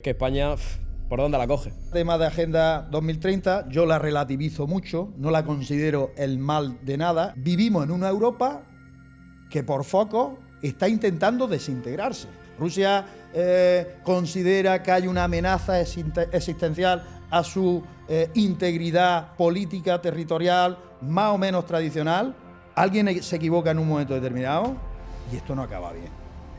Que España, ¿por dónde la coge? Tema de Agenda 2030, yo la relativizo mucho, no la considero el mal de nada. Vivimos en una Europa que por foco está intentando desintegrarse. Rusia considera que hay una amenaza existencial a su integridad política, territorial, más o menos tradicional. Alguien se equivoca en un momento determinado y esto no acaba bien.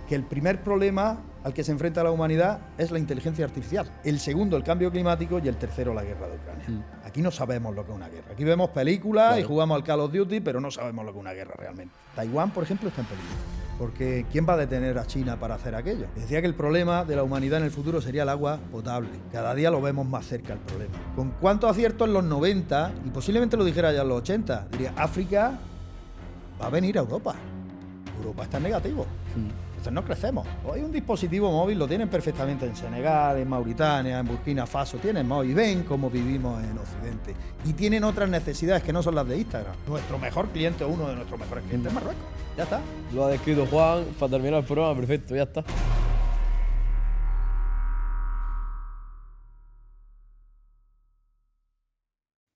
Que el primer problema al que se enfrenta la humanidad es la inteligencia artificial. El segundo, el cambio climático, y el tercero, la guerra de Ucrania. Aquí no sabemos lo que es una guerra. Aquí vemos películas y jugamos al Call of Duty, pero no sabemos lo que es una guerra realmente. Taiwán, por ejemplo, está en peligro. Porque ¿quién va a detener a China para hacer aquello? Decía que el problema de la humanidad en el futuro sería el agua potable. Cada día lo vemos más cerca el problema. ¿Con cuánto acierto en los 90? Y posiblemente lo dijera ya en los 80. Diría, África va a venir a Europa. Europa está en negativo. Entonces no crecemos. Hoy un dispositivo móvil lo tienen perfectamente en Senegal, en Mauritania, en Burkina Faso. Tienen móvil, ven cómo vivimos en Occidente. Y tienen otras necesidades que no son las de Instagram. Nuestro mejor cliente, uno de nuestros mejores clientes, es Marruecos. Ya está. Lo ha descrito Juan para terminar el programa, perfecto, ya está.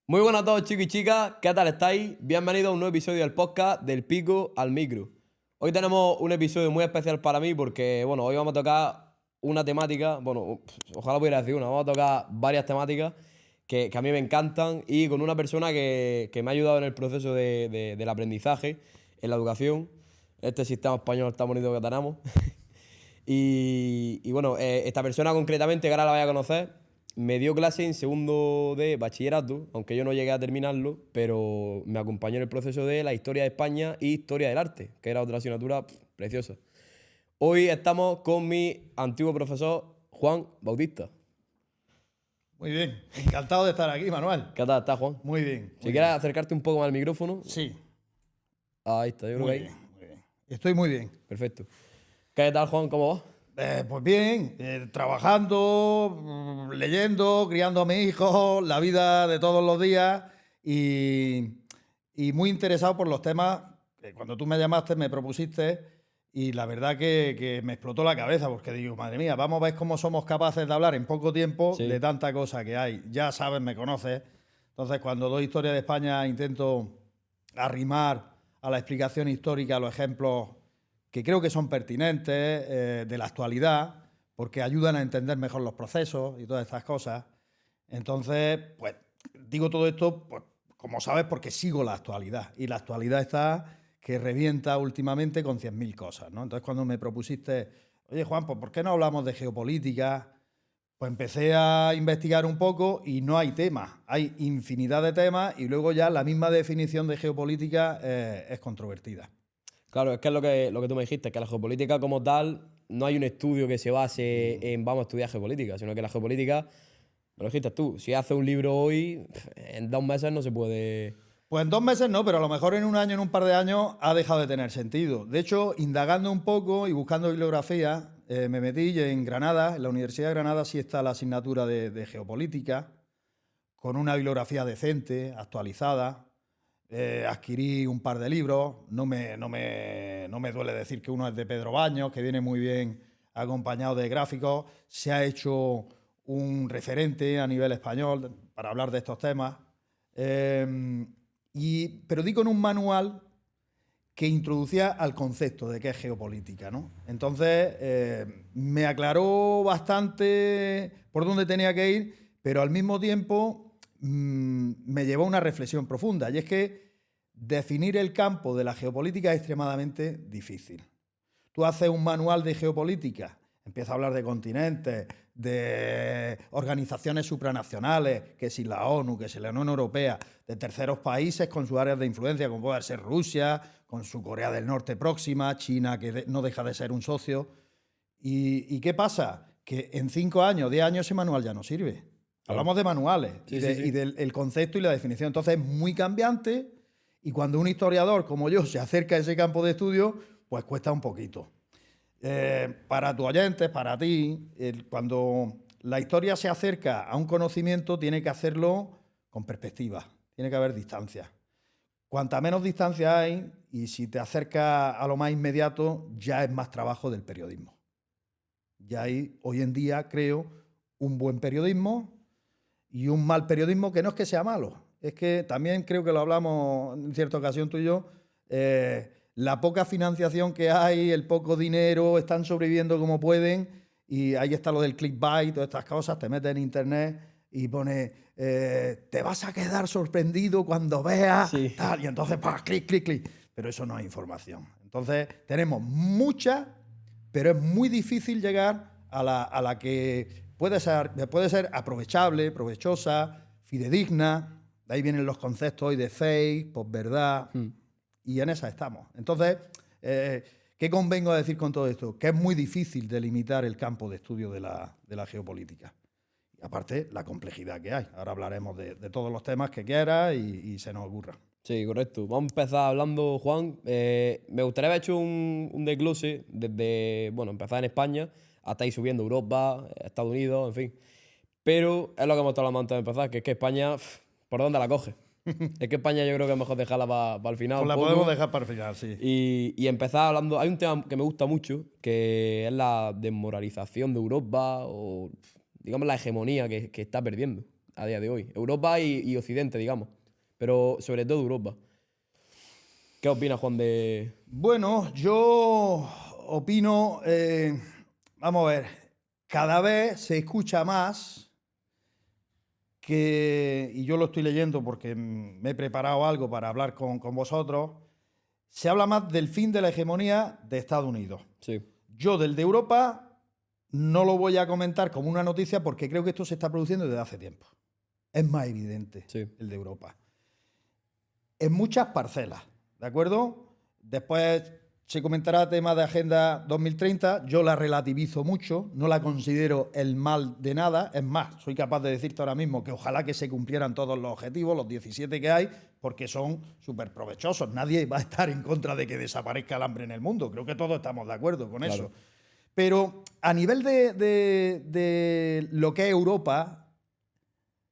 Muy buenas a todos, chicos y chicas, ¿qué tal estáis? Bienvenidos a un nuevo episodio del podcast Del Pico al Micro. Hoy tenemos un episodio muy especial para mí porque, bueno, hoy vamos a tocar una temática, bueno, ojalá pudiera decir una, vamos a tocar varias temáticas que a mí me encantan y con una persona que me ha ayudado en el proceso del aprendizaje, en la educación, este sistema español tan bonito que tenemos. Y bueno, esta persona concretamente, que ahora la voy a conocer, me dio clase en segundo de bachillerato, aunque yo no llegué a terminarlo, pero me acompañó en el proceso de la historia de España y historia del arte, que era otra asignatura preciosa. Hoy estamos con mi antiguo profesor, Juan Bautista. Muy bien. Encantado de estar aquí, Manuel. ¿Qué tal estás, Juan? Muy bien. Si quieres acercarte un poco más al micrófono. Sí. Ahí está, yo creo que ahí. Muy bien. Estoy muy bien. Perfecto. ¿Qué tal, Juan? ¿Cómo vas? Pues bien, trabajando, leyendo, criando a mi hijo, la vida de todos los días y muy interesado por los temas que cuando tú me llamaste, me propusiste y la verdad que me explotó la cabeza porque digo, madre mía, vamos a ver cómo somos capaces de hablar en poco tiempo de tanta cosa que hay. Ya sabes, me conoces. Entonces, cuando doy historia de España intento arrimar a la explicación histórica los ejemplos que creo que son pertinentes de la actualidad, porque ayudan a entender mejor los procesos y todas estas cosas. Entonces, pues digo todo esto, pues, como sabes, porque sigo la actualidad. Y la actualidad está que revienta últimamente con 100.000 cosas, ¿no? Entonces, cuando me propusiste, oye, Juan, pues ¿por qué no hablamos de geopolítica? Pues empecé a investigar un poco y no hay temas. Hay infinidad de temas y luego ya la misma definición de geopolítica es controvertida. Claro, es que es lo que tú me dijiste, que la geopolítica como tal, no hay un estudio que se base en vamos a estudiar geopolítica, sino que la geopolítica, lo dijiste tú, si haces un libro hoy, en 2 meses no se puede... Pues en 2 meses no, pero a lo mejor en un año, en un par de años, ha dejado de tener sentido. De hecho, indagando un poco y buscando bibliografía, me metí en Granada, en la Universidad de Granada sí está la asignatura de geopolítica, con una bibliografía decente, actualizada. Adquirí un par de libros, no me duele decir que uno es de Pedro Baños, que viene muy bien acompañado de gráficos. Se ha hecho un referente a nivel español para hablar de estos temas. Pero di con un manual que introducía al concepto de qué es geopolítica, ¿no? Entonces, me aclaró bastante por dónde tenía que ir, pero al mismo tiempo me llevó a una reflexión profunda, y es que definir el campo de la geopolítica es extremadamente difícil. Tú haces un manual de geopolítica, empiezas a hablar de continentes, de organizaciones supranacionales, que si la ONU, que si la Unión Europea, de terceros países con sus áreas de influencia, como puede ser Rusia, con su Corea del Norte próxima, China, que no deja de ser un socio. ¿Y qué pasa? Que en 5 años, 10 años ese manual ya no sirve. Hablamos de manuales y del concepto y la definición. Entonces es muy cambiante y cuando un historiador como yo se acerca a ese campo de estudio, pues cuesta un poquito. Para tus oyentes, para ti, cuando la historia se acerca a un conocimiento tiene que hacerlo con perspectiva, tiene que haber distancia. Cuanta menos distancia hay y si te acercas a lo más inmediato, ya es más trabajo del periodismo. Ya hay hoy en día, creo, un buen periodismo y un mal periodismo, que no es que sea malo, es que también creo que lo hablamos en cierta ocasión tú y yo, la poca financiación que hay, el poco dinero, están sobreviviendo como pueden, y ahí está lo del clickbait, todas estas cosas, te metes en internet y pone, te vas a quedar sorprendido cuando veas, Sí. tal, y entonces, clic, clic, clic. Pero eso no es información. Entonces, tenemos mucha, pero es muy difícil llegar a la que puede ser aprovechable, provechosa, fidedigna. De ahí vienen los conceptos hoy de fake, posverdad, y en esa estamos. Entonces, ¿qué convengo a decir con todo esto? Que es muy difícil delimitar el campo de estudio de la geopolítica. Y aparte, la complejidad que hay. Ahora hablaremos de todos los temas que quieras y se nos ocurra. Sí, correcto. Vamos a empezar hablando, Juan. Me gustaría haber hecho un desglose desde, bueno, empezar en España hasta ir subiendo Europa, Estados Unidos, en fin. Pero es lo que hemos estado hablando antes de empezar, que es que España, ¿por dónde la coge? Es que España yo creo que es mejor dejarla para el final. Pues un la poco. podemos dejar para el final, sí. Y empezar hablando. Hay un tema que me gusta mucho, que es la desmoralización de Europa, o digamos la hegemonía que está perdiendo a día de hoy. Europa y Occidente, digamos. Pero sobre todo Europa. ¿Qué opinas, Juan, de...? Bueno, yo opino, vamos a ver, cada vez se escucha más que, y yo lo estoy leyendo porque me he preparado algo para hablar con vosotros, se habla más del fin de la hegemonía de Estados Unidos. Sí, Yo del de Europa no lo voy a comentar como una noticia porque creo que esto se está produciendo desde hace tiempo. Es más evidente sí. el de Europa. En muchas parcelas, ¿de acuerdo? Después se comentará tema de Agenda 2030. Yo la relativizo mucho, no la considero el mal de nada. Es más, soy capaz de decirte ahora mismo que ojalá que se cumplieran todos los objetivos, los 17 que hay, porque son súper provechosos. Nadie va a estar en contra de que desaparezca el hambre en el mundo. Creo que todos estamos de acuerdo con eso. Pero a nivel de lo que es Europa,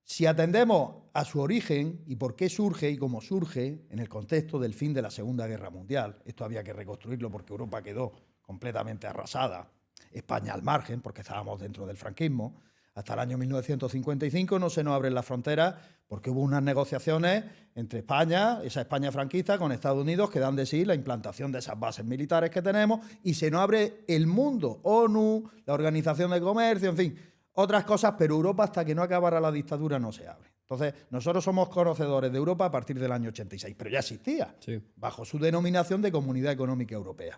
si atendemos a su origen y por qué surge y cómo surge en el contexto del fin de la Segunda Guerra Mundial, esto había que reconstruirlo porque Europa quedó completamente arrasada, España al margen porque estábamos dentro del franquismo, hasta el año 1955 no se nos abren las fronteras porque hubo unas negociaciones entre España, esa España franquista, con Estados Unidos que dan de sí la implantación de esas bases militares que tenemos y se nos abre el mundo, ONU, la Organización de Comercio, en fin, otras cosas, pero Europa hasta que no acabara la dictadura no se abre. Entonces, nosotros somos conocedores de Europa a partir del año 86, pero ya existía, bajo su denominación de Comunidad Económica Europea.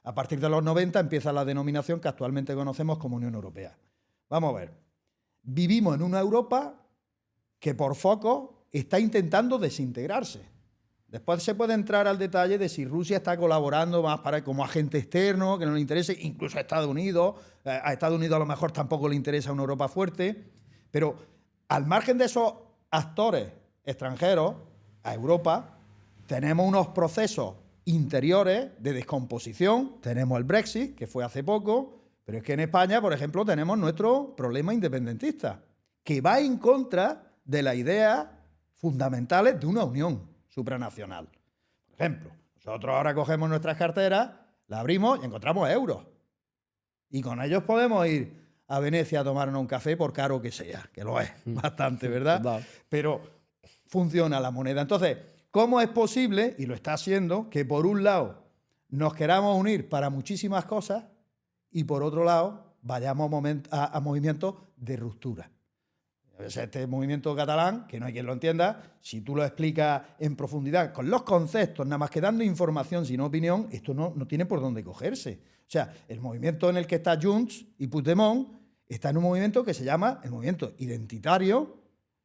A partir de los 90 empieza la denominación que actualmente conocemos como Unión Europea. Vamos a ver, vivimos en una Europa que por foco está intentando desintegrarse. Después se puede entrar al detalle de si Rusia está colaborando más como agente externo, que no le interese, incluso a Estados Unidos. A Estados Unidos a lo mejor tampoco le interesa una Europa fuerte, pero al margen de esos actores extranjeros, a Europa tenemos unos procesos interiores de descomposición. Tenemos el Brexit, que fue hace poco, pero es que en España, por ejemplo, tenemos nuestro problema independentista, que va en contra de las ideas fundamentales de una unión supranacional. Por ejemplo, nosotros ahora cogemos nuestras carteras, las abrimos y encontramos euros. Y con ellos podemos ir a Venecia a tomarnos un café por caro que sea, que lo es bastante, ¿verdad? Pero funciona la moneda. Entonces, ¿cómo es posible, y lo está haciendo, que por un lado nos queramos unir para muchísimas cosas y por otro lado vayamos a movimientos de ruptura? Este movimiento catalán, que no hay quien lo entienda, si tú lo explicas en profundidad con los conceptos, nada más que dando información sin opinión, esto no tiene por dónde cogerse. O sea, el movimiento en el que está Junts y Puigdemont está en un movimiento que se llama el movimiento identitario,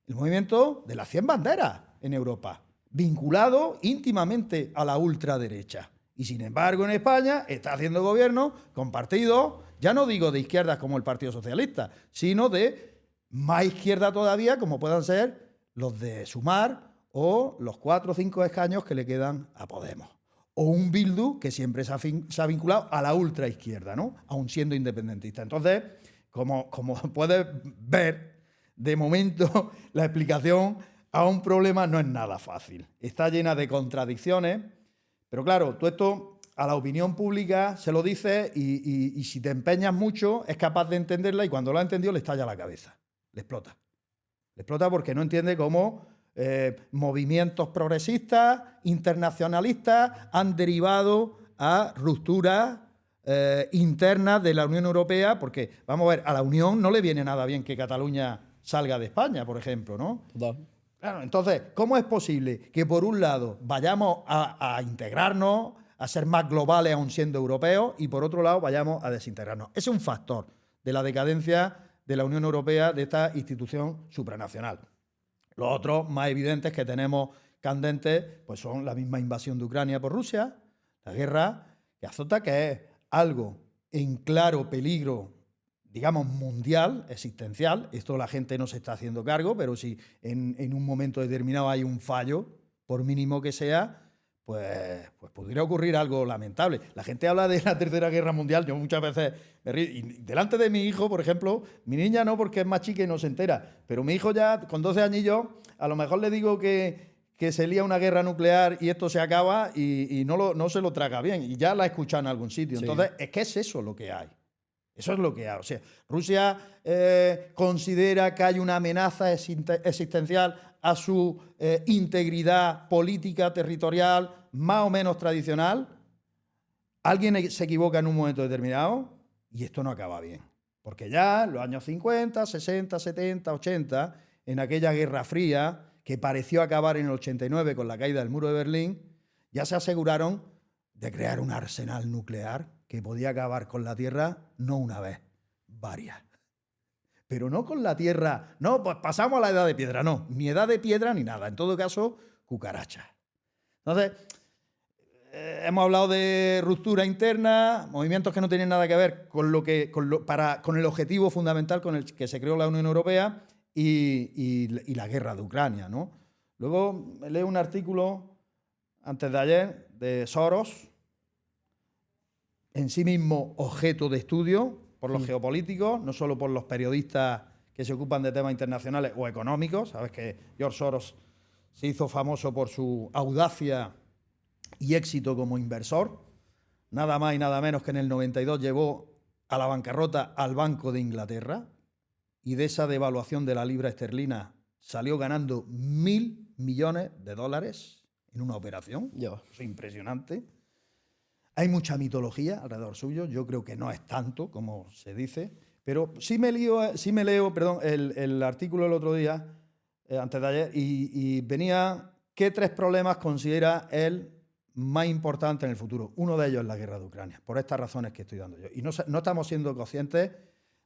el movimiento de las 100 banderas en Europa, vinculado íntimamente a la ultraderecha. Y sin embargo en España está haciendo gobierno con partidos, ya no digo de izquierdas como el Partido Socialista, sino de más izquierda todavía, como puedan ser los de Sumar o los 4 o 5 escaños que le quedan a Podemos. O un Bildu que siempre se ha vinculado a la ultraizquierda, ¿no? Aun siendo independentista. Entonces, como puedes ver, de momento la explicación a un problema no es nada fácil. Está llena de contradicciones, pero claro, tú esto a la opinión pública se lo dices y si te empeñas mucho es capaz de entenderla y cuando lo ha entendido le estalla la cabeza, le explota. Le explota porque no entiende cómo movimientos progresistas, internacionalistas han derivado a rupturas internas de la Unión Europea, porque, vamos a ver, a la Unión no le viene nada bien que Cataluña salga de España, por ejemplo, ¿no? Total. Claro, entonces, ¿cómo es posible que por un lado vayamos a integrarnos, a ser más globales aún siendo europeos, y por otro lado vayamos a desintegrarnos? Ese es un factor de la decadencia de la Unión Europea, de esta institución supranacional. Los otros más evidentes que tenemos candentes pues son la misma invasión de Ucrania por Rusia, la guerra que azota, que es algo en claro peligro, digamos, mundial, existencial. Esto la gente no se está haciendo cargo, pero si en un momento determinado hay un fallo, por mínimo que sea, pues podría ocurrir algo lamentable. La gente habla de la Tercera Guerra Mundial, yo muchas veces me río, y delante de mi hijo, por ejemplo, mi niña no, porque es más chica y no se entera, pero mi hijo ya, con 12 añillos, a lo mejor le digo que se lía una guerra nuclear y esto se acaba y no se lo traga bien, y ya la he escuchado en algún sitio. Sí. Entonces, es que es eso lo que hay. Eso es lo que hay. O sea, Rusia considera que hay una amenaza existencial a su integridad política, territorial, más o menos tradicional. Alguien se equivoca en un momento determinado y esto no acaba bien. Porque ya en los años 50, 60, 70, 80, en aquella Guerra Fría, que pareció acabar en el 89 con la caída del muro de Berlín, ya se aseguraron de crear un arsenal nuclear que podía acabar con la Tierra no una vez, varias. Pero no con la Tierra, no, pues pasamos a la edad de piedra, no, ni edad de piedra ni nada, en todo caso, cucarachas. Entonces, hemos hablado de ruptura interna, movimientos que no tienen nada que ver con el objetivo fundamental con el que se creó la Unión Europea y la guerra de Ucrania, ¿no? Luego leí un artículo antes de ayer de Soros, en sí mismo objeto de estudio por los geopolíticos, no solo por los periodistas que se ocupan de temas internacionales o económicos. Sabes que George Soros se hizo famoso por su audacia y éxito como inversor. Nada más y nada menos que en el 92 llevó a la bancarrota al Banco de Inglaterra y de esa devaluación de la libra esterlina salió ganando $1.000 millones en una operación. Eso es impresionante. Hay mucha mitología alrededor suyo, yo creo que no es tanto como se dice, pero sí me leo el artículo el otro día, antes de ayer, y venía qué 3 problemas considera él más importantes en el futuro. Uno de ellos es la guerra de Ucrania, por estas razones que estoy dando yo. Y no estamos siendo conscientes,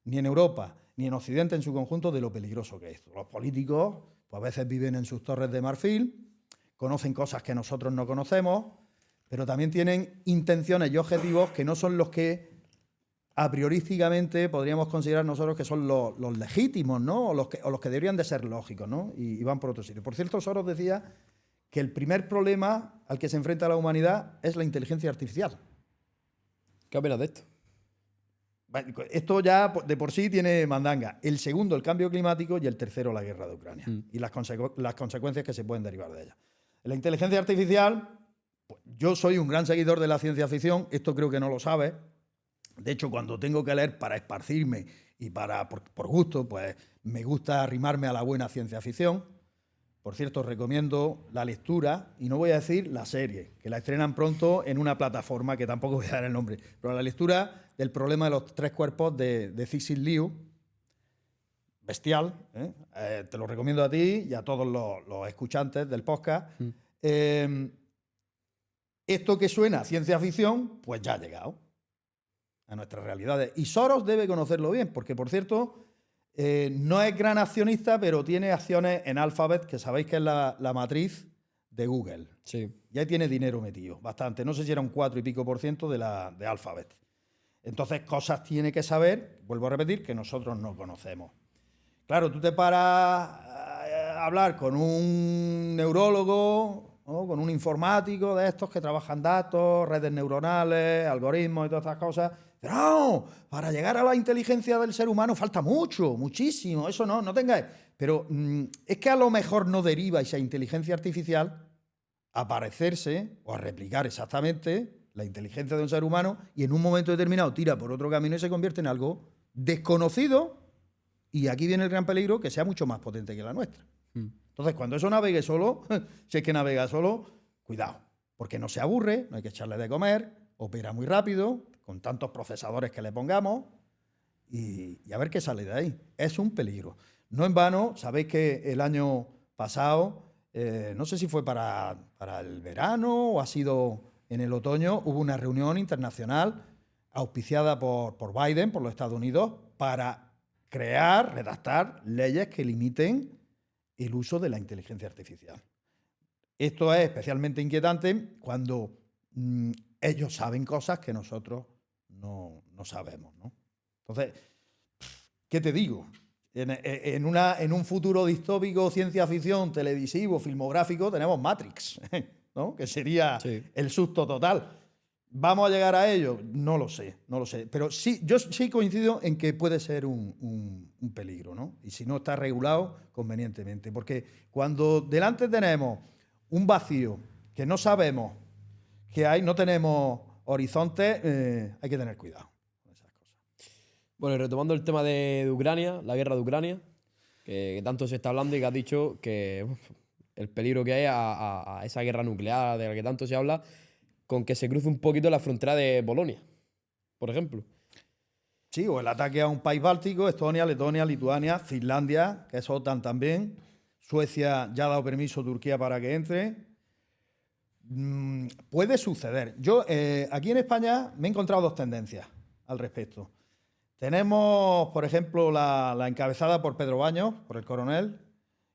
ni en Europa, ni en Occidente en su conjunto, de lo peligroso que es esto. Los políticos, pues a veces viven en sus torres de marfil, conocen cosas que nosotros no conocemos, pero también tienen intenciones y objetivos que no son los que a priorísticamente podríamos considerar nosotros que son los legítimos, ¿no? O los que deberían de ser lógicos, ¿no? Y van por otro sitio. Por cierto, Soros decía que el primer problema al que se enfrenta la humanidad es la inteligencia artificial. ¿Qué opinas de esto? Esto ya de por sí tiene mandanga. El segundo, el cambio climático, y el tercero, la guerra de Ucrania y las consecuencias que se pueden derivar de ella. La inteligencia artificial, pues yo soy un gran seguidor de la ciencia ficción, esto creo que no lo sabes. De hecho, cuando tengo que leer para esparcirme y por gusto, pues me gusta arrimarme a la buena ciencia ficción. Por cierto, os recomiendo la lectura, y no voy a decir la serie, que la estrenan pronto en una plataforma que tampoco voy a dar el nombre, pero la lectura del problema de los 3 cuerpos de Cixin Liu, bestial, te lo recomiendo a ti y a todos los escuchantes del podcast. Esto que suena a ciencia ficción, pues ya ha llegado a nuestras realidades. Y Soros debe conocerlo bien, porque, por cierto, no es gran accionista, pero tiene acciones en Alphabet, que sabéis que es la matriz de Google. Sí. Y ahí tiene dinero metido, bastante. No sé si era un 4 y pico % de Alphabet. Entonces, cosas tiene que saber, vuelvo a repetir, que nosotros no conocemos. Claro, tú te paras a hablar con un neurólogo, ¿no? Con un informático de estos que trabajan datos, redes neuronales, algoritmos y todas estas cosas. Pero no, para llegar a la inteligencia del ser humano falta mucho, muchísimo. Eso no tengáis. Pero es que a lo mejor no deriva esa inteligencia artificial a parecerse o a replicar exactamente la inteligencia de un ser humano y en un momento determinado tira por otro camino y se convierte en algo desconocido, y aquí viene el gran peligro, que sea mucho más potente que la nuestra. Entonces, cuando eso navegue solo, si es que navega solo, cuidado, porque no se aburre, no hay que echarle de comer, opera muy rápido, con tantos procesadores que le pongamos, y a ver qué sale de ahí. Es un peligro. No en vano, sabéis que el año pasado, no sé si fue para el verano o ha sido en el otoño, hubo una reunión internacional auspiciada por Biden, por los Estados Unidos, para redactar leyes que limiten el uso de la inteligencia artificial. Esto es especialmente inquietante cuando ellos saben cosas que nosotros no sabemos, ¿no? Entonces, ¿qué te digo? En un futuro distópico, ciencia ficción, televisivo, filmográfico, tenemos Matrix, ¿no? Que sería el susto total. ¿Vamos a llegar a ello? No lo sé. Pero sí, yo sí coincido en que puede ser un peligro, ¿no? Y si no está regulado, convenientemente. Porque cuando delante tenemos un vacío que no sabemos que hay, no tenemos horizonte, hay que tener cuidado con esas cosas. Bueno, y retomando el tema de Ucrania, la guerra de Ucrania, que tanto se está hablando y que has dicho que el peligro que hay a esa guerra nuclear de la que tanto se habla, con que se cruce un poquito la frontera de Polonia, por ejemplo. Sí, o el ataque a un país báltico, Estonia, Letonia, Lituania, Finlandia, que es OTAN también. Suecia ya ha dado permiso a Turquía para que entre. Puede suceder. Yo aquí en España me he encontrado dos tendencias al respecto. Tenemos, por ejemplo, la encabezada por Pedro Baños, por el coronel,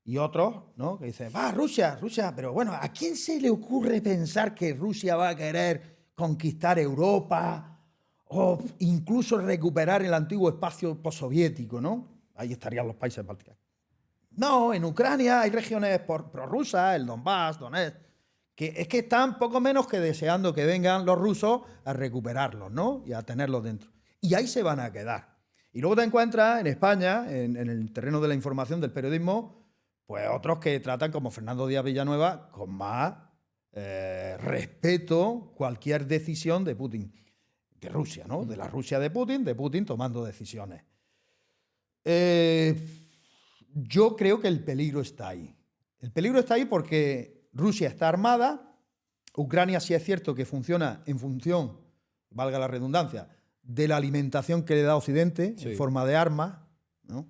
y otros, ¿no? Que dicen, Rusia, pero bueno, ¿a quién se le ocurre pensar que Rusia va a querer conquistar Europa o incluso recuperar el antiguo espacio postsoviético, ¿no? Ahí estarían los países bálticos. No, en Ucrania hay regiones prorrusas, el Donbass, Donetsk, que es que están poco menos que deseando que vengan los rusos a recuperarlos, ¿no? Y a tenerlos dentro. Y ahí se van a quedar. Y luego te encuentras en España, en el terreno de la información del periodismo, pues otros que tratan, como Fernando Díaz Villanueva, con más respeto cualquier decisión de Putin, de Rusia, ¿no? De la Rusia de Putin tomando decisiones. Yo creo que el peligro está ahí. El peligro está ahí porque Rusia está armada, Ucrania sí es cierto que funciona en función, valga la redundancia, de la alimentación que le da Occidente en forma de armas, ¿no?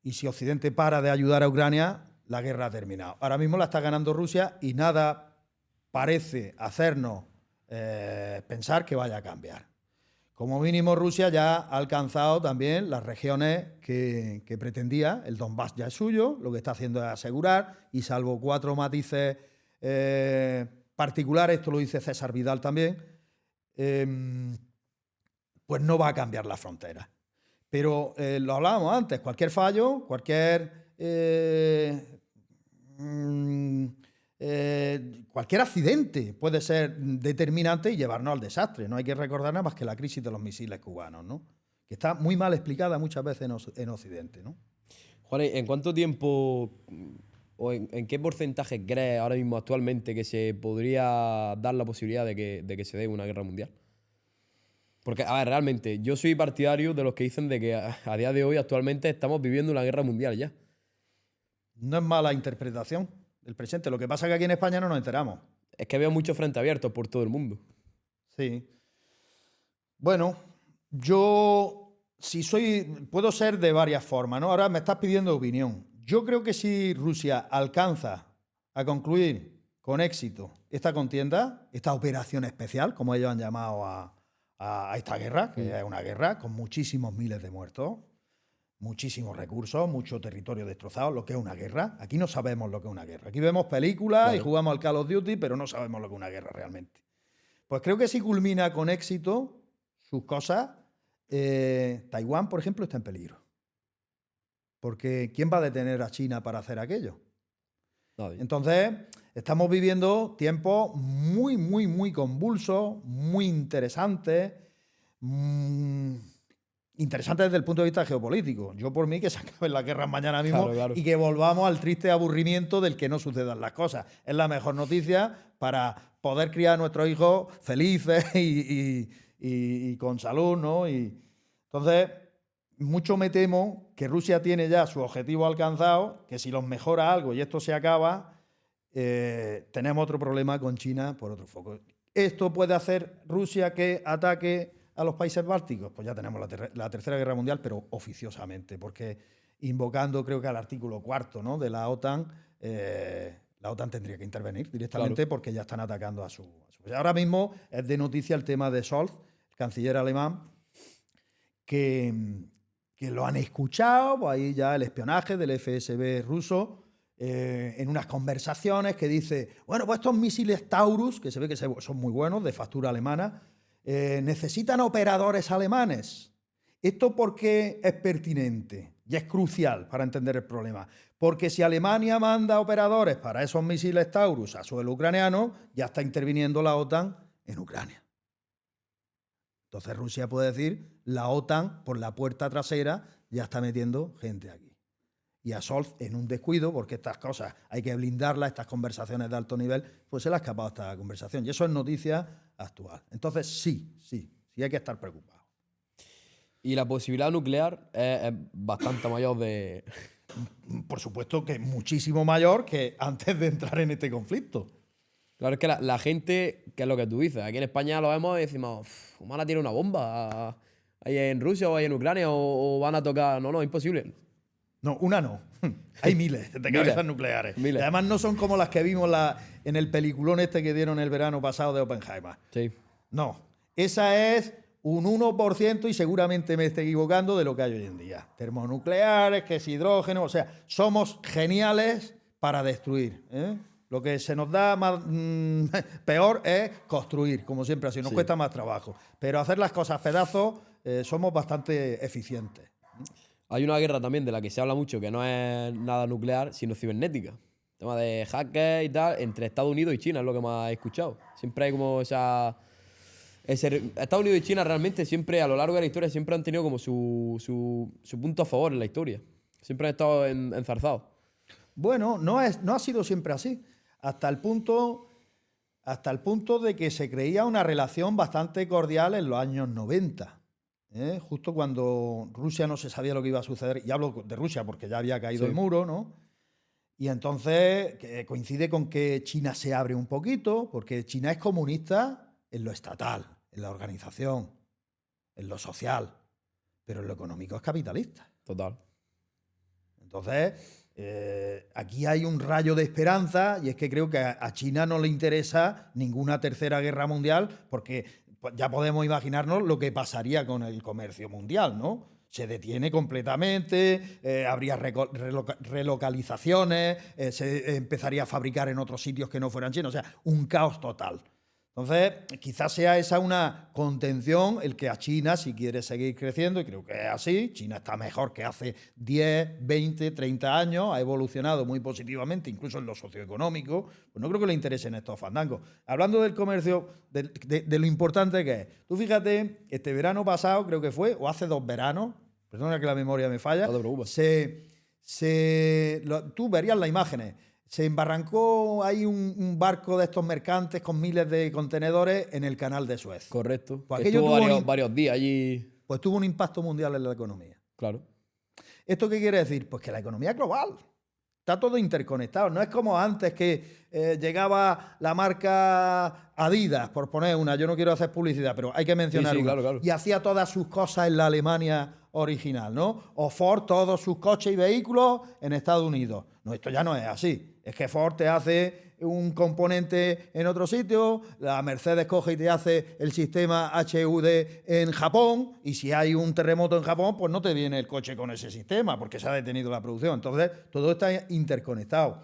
Y si Occidente para de ayudar a Ucrania, la guerra ha terminado. Ahora mismo la está ganando Rusia y nada parece hacernos pensar que vaya a cambiar. Como mínimo, Rusia ya ha alcanzado también las regiones que pretendía. El Donbass ya es suyo, lo que está haciendo es asegurar, y salvo 4 matices particulares, esto lo dice César Vidal también, pues no va a cambiar la frontera. Pero lo hablábamos antes, cualquier fallo, cualquier accidente puede ser determinante y llevarnos al desastre. No hay que recordar nada más que la crisis de los misiles cubanos, ¿no? Que está muy mal explicada muchas veces en Occidente, ¿no? Juan, ¿en cuánto tiempo o en qué porcentaje crees ahora mismo actualmente que se podría dar la posibilidad de que se dé una guerra mundial? Porque, a ver, realmente, yo soy partidario de los que dicen de que a día de hoy actualmente estamos viviendo una guerra mundial ya. No es mala interpretación del presente. Lo que pasa es que aquí en España no nos enteramos. Es que veo muchos frentes abiertos por todo el mundo. Sí. Bueno, yo puedo ser de varias formas, ¿no? Ahora me estás pidiendo opinión. Yo creo que si Rusia alcanza a concluir con éxito esta contienda, esta operación especial, como ellos han llamado a esta guerra, que es una guerra con muchísimos miles de muertos, muchísimos recursos, mucho territorio destrozado, lo que es una guerra. Aquí no sabemos lo que es una guerra. Aquí vemos películas y jugamos al Call of Duty, pero no sabemos lo que es una guerra realmente. Pues creo que si culmina con éxito sus cosas, Taiwán, por ejemplo, está en peligro. Porque ¿quién va a detener a China para hacer aquello? Nadie. Entonces, estamos viviendo tiempos muy, muy, muy convulsos, muy interesantes, interesantes desde el punto de vista geopolítico. Yo por mí que se acaben las guerras mañana mismo, claro. Y que volvamos al triste aburrimiento del que no sucedan las cosas. Es la mejor noticia para poder criar a nuestros hijos felices y con salud, ¿no? Y entonces, mucho me temo que Rusia tiene ya su objetivo alcanzado, que si los mejora algo y esto se acaba, tenemos otro problema con China por otro foco. ¿Esto puede hacer Rusia que ataque a los países bálticos? Pues ya tenemos la Tercera Guerra Mundial, pero oficiosamente, porque invocando creo que al artículo 4, ¿no?, de la OTAN, la OTAN tendría que intervenir directamente, claro, porque ya están atacando a su... Ahora mismo es de noticia el tema de Scholz, el canciller alemán, que lo han escuchado, pues ahí ya el espionaje del FSB ruso, en unas conversaciones que dice, bueno, pues estos misiles Taurus, que se ve que son muy buenos, de factura alemana, necesitan operadores alemanes. ¿Esto por qué es pertinente? Y es crucial para entender el problema. Porque si Alemania manda operadores para esos misiles Taurus a suelo ucraniano, ya está interviniendo la OTAN en Ucrania. Entonces Rusia puede decir, la OTAN por la puerta trasera ya está metiendo gente aquí. Y a Scholz, en un descuido, porque estas cosas hay que blindarlas, estas conversaciones de alto nivel, pues se le ha escapado esta conversación. Y eso es noticia actual. Entonces sí hay que estar preocupado. Y la posibilidad nuclear es bastante mayor de... Por supuesto que es muchísimo mayor que antes de entrar en este conflicto. Claro, es que la gente, que es lo que tú dices, aquí en España lo vemos y decimos, van a tirar una bomba ahí en Rusia o ahí en Ucrania o van a tocar... No, imposible. No, una no. Hay miles de cabezas nucleares. Miles. Y además no son como las que vimos en el peliculón este que dieron el verano pasado de Oppenheimer. Sí. No, esa es un 1% y seguramente me esté equivocando de lo que hay hoy en día. Termonucleares, que es hidrógeno, o sea, somos geniales para destruir, ¿eh? Lo que se nos da más, peor es construir, como siempre así, nos cuesta más trabajo. Pero hacer las cosas pedazos somos bastante eficientes. Hay una guerra también de la que se habla mucho, que no es nada nuclear, sino cibernética. El tema de hackers y tal, entre Estados Unidos y China, es lo que más he escuchado. Siempre hay como esa... Estados Unidos y China realmente siempre, a lo largo de la historia, siempre han tenido como su punto a favor en la historia. Siempre han estado enzarzados. Bueno, no ha sido siempre así. Hasta el punto de que se creía una relación bastante cordial en los años 90. Justo cuando Rusia no se sabía lo que iba a suceder, y hablo de Rusia porque ya había caído el muro, ¿no? Y entonces coincide con que China se abre un poquito, porque China es comunista en lo estatal, en la organización, en lo social, pero en lo económico es capitalista. Total. Entonces, aquí hay un rayo de esperanza, y es que creo que a China no le interesa ninguna tercera guerra mundial, porque ya podemos imaginarnos lo que pasaría con el comercio mundial, ¿no? Se detiene completamente, habría relocalizaciones, se empezaría a fabricar en otros sitios que no fueran chinos, o sea, un caos total. Entonces, quizás sea esa una contención el que a China, si quiere seguir creciendo, y creo que es así, China está mejor que hace 10, 20, 30 años, ha evolucionado muy positivamente, incluso en lo socioeconómico, pues no creo que le interesen estos fandangos. Hablando del comercio, de lo importante que es, tú fíjate, este verano pasado, creo que fue, o hace 2 veranos, perdona que la memoria me falla, tú verías las imágenes. Se embarrancó ahí un barco de estos mercantes con miles de contenedores en el canal de Suez. Correcto. Pues estuvo varios días allí. Pues tuvo un impacto mundial en la economía. Claro. ¿Esto qué quiere decir? Pues que la economía es global. Está todo interconectado. No es como antes que llegaba la marca Adidas, por poner una. Yo no quiero hacer publicidad, pero hay que mencionar una. Claro. Y hacía todas sus cosas en la Alemania original, ¿no? O Ford, todos sus coches y vehículos en Estados Unidos. No, esto ya no es así. Es que Ford te hace un componente en otro sitio, la Mercedes coge y te hace el sistema HUD en Japón, y si hay un terremoto en Japón, pues no te viene el coche con ese sistema, porque se ha detenido la producción. Entonces, todo está interconectado.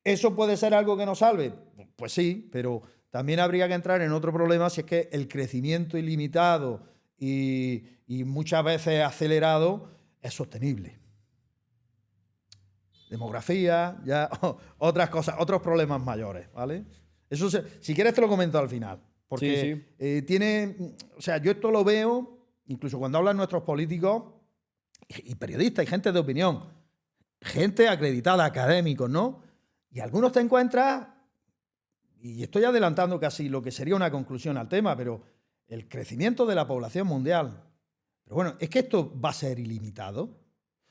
¿Eso puede ser algo que nos salve? Pues sí, pero también habría que entrar en otro problema, si es que el crecimiento ilimitado y muchas veces acelerado es sostenible. Demografía, ya otras cosas, otros problemas mayores, ¿vale? Eso si quieres te lo comento al final, porque o sea, yo esto lo veo, incluso cuando hablan nuestros políticos y periodistas y gente de opinión, gente acreditada, académicos, ¿no? Y algunos te encuentras y estoy adelantando casi lo que sería una conclusión al tema, pero el crecimiento de la población mundial. Pero bueno, es que esto va a ser ilimitado.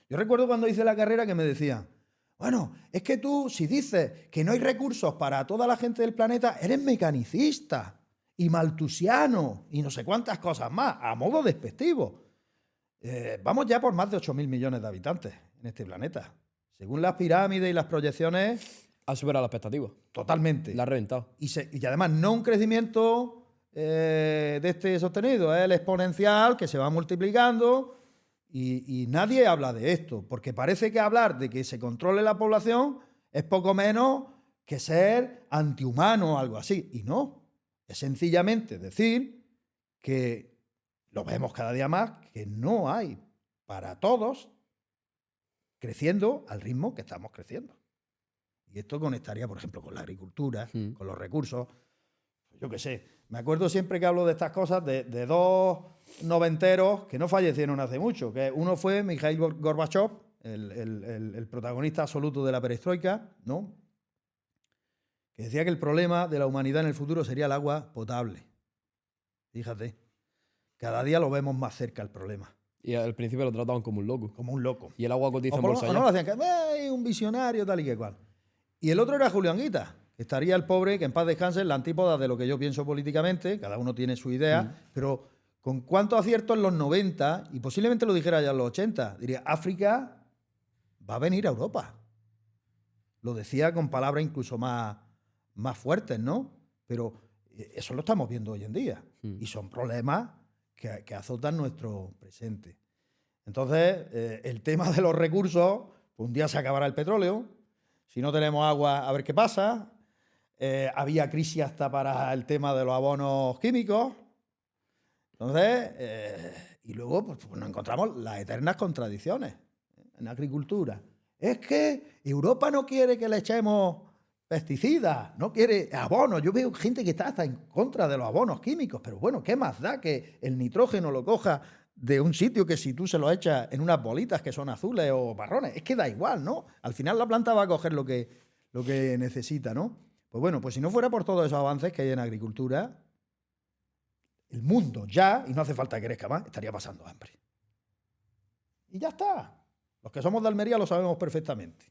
Yo recuerdo cuando hice la carrera que me decían, bueno, es que tú, si dices que no hay recursos para toda la gente del planeta, eres mecanicista y maltusiano y no sé cuántas cosas más, a modo despectivo. Vamos ya por más de 8.000 millones de habitantes en este planeta. Según las pirámides y las proyecciones... Ha superado las expectativas. Totalmente. La ha reventado. Y además no un crecimiento de este sostenido, es el exponencial que se va multiplicando y nadie habla de esto, porque parece que hablar de que se controle la población es poco menos que ser antihumano o algo así. Y no, es sencillamente decir que lo vemos cada día más, que no hay para todos creciendo al ritmo que estamos creciendo. Y esto conectaría, por ejemplo, con la agricultura, con los recursos. Yo qué sé, me acuerdo siempre que hablo de estas cosas de dos noventeros que no fallecieron hace mucho. Que uno fue Mikhail Gorbachev, el protagonista absoluto de la perestroika, ¿no? Que decía que el problema de la humanidad en el futuro sería el agua potable. Fíjate, cada día lo vemos más cerca el problema. Y al principio lo trataban como un loco. Como un loco. Y el agua cotiza en bolsa o no lo hacían, que un visionario tal y que cual. Y el otro era Julio Anguita, que estaría el pobre, que en paz descanse, en la antípoda de lo que yo pienso políticamente, cada uno tiene su idea, pero con cuánto acierto en los 90, y posiblemente lo dijera ya en los 80, diría, África va a venir a Europa. Lo decía con palabras incluso más fuertes, ¿no? Pero eso lo estamos viendo hoy en día. Y son problemas que azotan nuestro presente. Entonces, el tema de los recursos, pues un día se acabará el petróleo. Si no tenemos agua, a ver qué pasa. Había crisis hasta para el tema de los abonos químicos. Entonces, y luego pues nos encontramos las eternas contradicciones en la agricultura. Es que Europa no quiere que le echemos pesticidas, no quiere abonos. Yo veo gente que está hasta en contra de los abonos químicos, pero bueno, ¿qué más da que el nitrógeno lo coja de un sitio que si tú se lo echas en unas bolitas que son azules o marrones? Es que da igual, ¿no? Al final la planta va a coger lo que necesita, ¿no? Pues bueno, pues si no fuera por todos esos avances que hay en agricultura, el mundo ya, y no hace falta que crezca más, estaría pasando hambre. Y ya está. Los que somos de Almería lo sabemos perfectamente.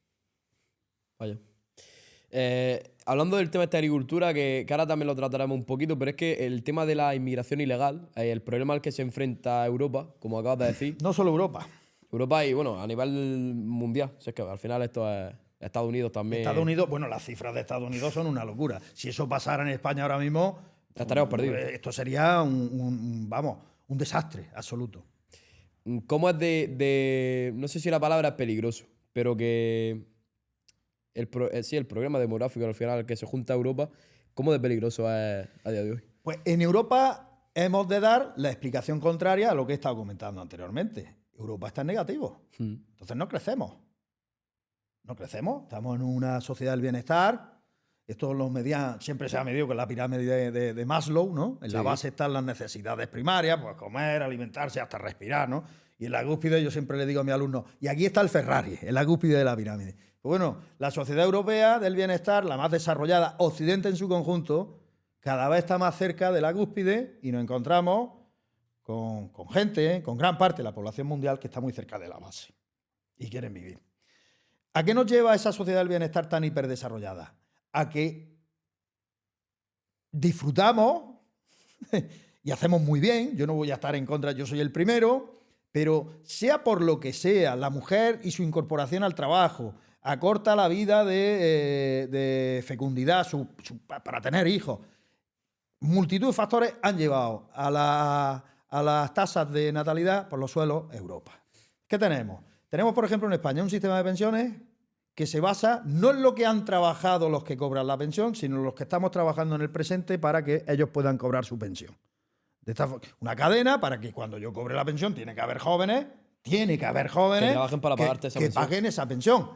Vaya. Hablando del tema de esta agricultura, que ahora también lo trataremos un poquito, pero es que el tema de la inmigración ilegal, el problema al que se enfrenta Europa, como acabas de decir. No solo Europa. Europa y, bueno, a nivel mundial. Si es que al final esto es Estados Unidos también. Estados Unidos, bueno, las cifras de Estados Unidos son una locura. Si eso pasara en España ahora mismo, estaríamos perdidos. Esto sería un desastre absoluto. ¿Cómo es no sé si la palabra es peligroso, pero que el problema demográfico al final que se junta a Europa, ¿cómo de peligroso es a día de hoy? Pues en Europa hemos de dar la explicación contraria a lo que he estado comentando anteriormente. Europa está en negativo. Entonces no crecemos. No crecemos. Estamos en una sociedad del bienestar. Esto siempre se ha medido con la pirámide de Maslow, ¿no? En la base están las necesidades primarias, pues comer, alimentarse, hasta respirar, ¿no? Y en la cúspide yo siempre le digo a mis alumnos, y aquí está el Ferrari, en la cúspide de la pirámide. Pues bueno, la sociedad europea del bienestar, la más desarrollada, Occidente en su conjunto, cada vez está más cerca de la cúspide y nos encontramos con gente, con gran parte de la población mundial que está muy cerca de la base y quieren vivir. ¿A qué nos lleva esa sociedad del bienestar tan hiperdesarrollada? A que disfrutamos y hacemos muy bien, yo no voy a estar en contra, yo soy el primero, pero sea por lo que sea, la mujer y su incorporación al trabajo, acorta la vida de fecundidad para tener hijos. Multitud de factores han llevado a las tasas de natalidad por los suelos Europa. ¿Qué tenemos? Tenemos, por ejemplo, en España un sistema de pensiones que se basa no en lo que han trabajado los que cobran la pensión, sino en los que estamos trabajando en el presente para que ellos puedan cobrar su pensión. Una cadena para que cuando yo cobre la pensión tiene que haber jóvenes que trabajen para pagarte esa pensión. Paguen esa pensión.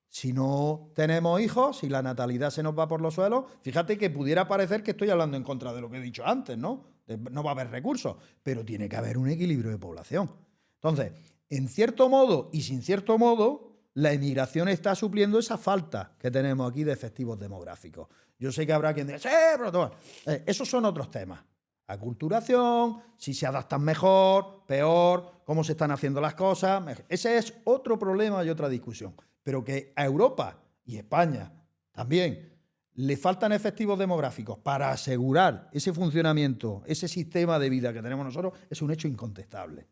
Si no tenemos hijos, si la natalidad se nos va por los suelos, fíjate que pudiera parecer que estoy hablando en contra de lo que he dicho antes, ¿no? No va a haber recursos, pero tiene que haber un equilibrio de población. Entonces, en cierto modo y sin cierto modo, la emigración está supliendo esa falta que tenemos aquí de efectivos demográficos. Yo sé que habrá quien diga, sí, pero esos son otros temas. Aculturación, si se adaptan mejor, peor, cómo se están haciendo las cosas. Ese es otro problema y otra discusión. Pero que a Europa y España también le faltan efectivos demográficos para asegurar ese funcionamiento, ese sistema de vida que tenemos nosotros, es un hecho incontestable.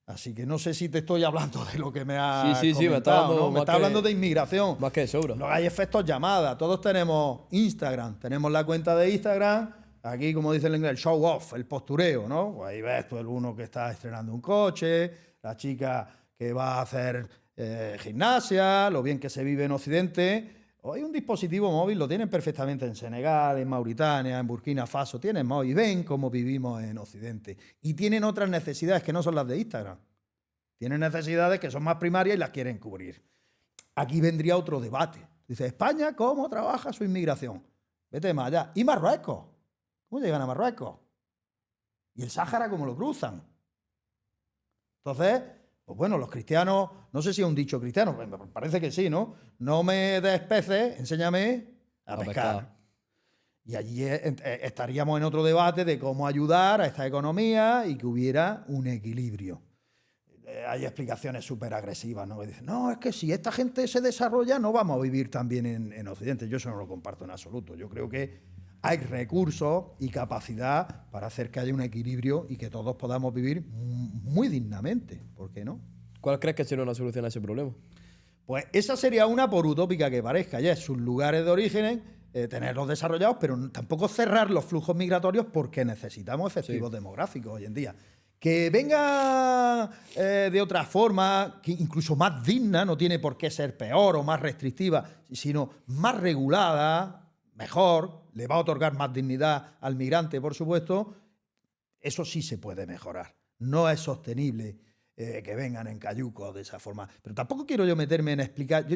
Así que no sé si te estoy hablando de lo que me has Sí, me está hablando, ¿no? Me está hablando de inmigración. Más que eso, bro. No hay efectos llamada. Todos tenemos Instagram. Tenemos la cuenta de Instagram. Aquí, como dice el inglés, el show off, el postureo, ¿no? Pues ahí ves todo el uno que está estrenando un coche, la chica que va a hacer gimnasia, lo bien que se vive en Occidente. Hoy un dispositivo móvil lo tienen perfectamente en Senegal, en Mauritania, en Burkina Faso. Tienen móvil y ven cómo vivimos en Occidente. Y tienen otras necesidades que no son las de Instagram. Tienen necesidades que son más primarias y las quieren cubrir. Aquí vendría otro debate. Dice, España, ¿cómo trabaja su inmigración? Vete más allá. ¿Y Marruecos? ¿Cómo llegan a Marruecos? ¿Y el Sáhara cómo lo cruzan? Entonces, pues bueno, los cristianos, no sé si es un dicho cristiano, parece que sí, ¿no? No me des peces, enséñame a pescar. Y allí estaríamos en otro debate de cómo ayudar a esta economía y que hubiera un equilibrio. Hay explicaciones súper agresivas, ¿no? Que dicen, no, es que si esta gente se desarrolla no vamos a vivir tan bien en Occidente. Yo eso no lo comparto en absoluto. Yo creo que hay recursos y capacidad para hacer que haya un equilibrio y que todos podamos vivir muy dignamente. ¿Por qué no? ¿Cuál crees que sería una solución a ese problema? Pues esa sería una, por utópica que parezca, ya es sus lugares de origen, tenerlos desarrollados, pero tampoco cerrar los flujos migratorios porque necesitamos efectivos demográficos hoy en día. Que venga de otra forma, que incluso más digna, no tiene por qué ser peor o más restrictiva, sino más regulada, mejor, le va a otorgar más dignidad al migrante, por supuesto. Eso sí se puede mejorar. No es sostenible que vengan en cayucos de esa forma. Pero tampoco quiero yo meterme en explicar.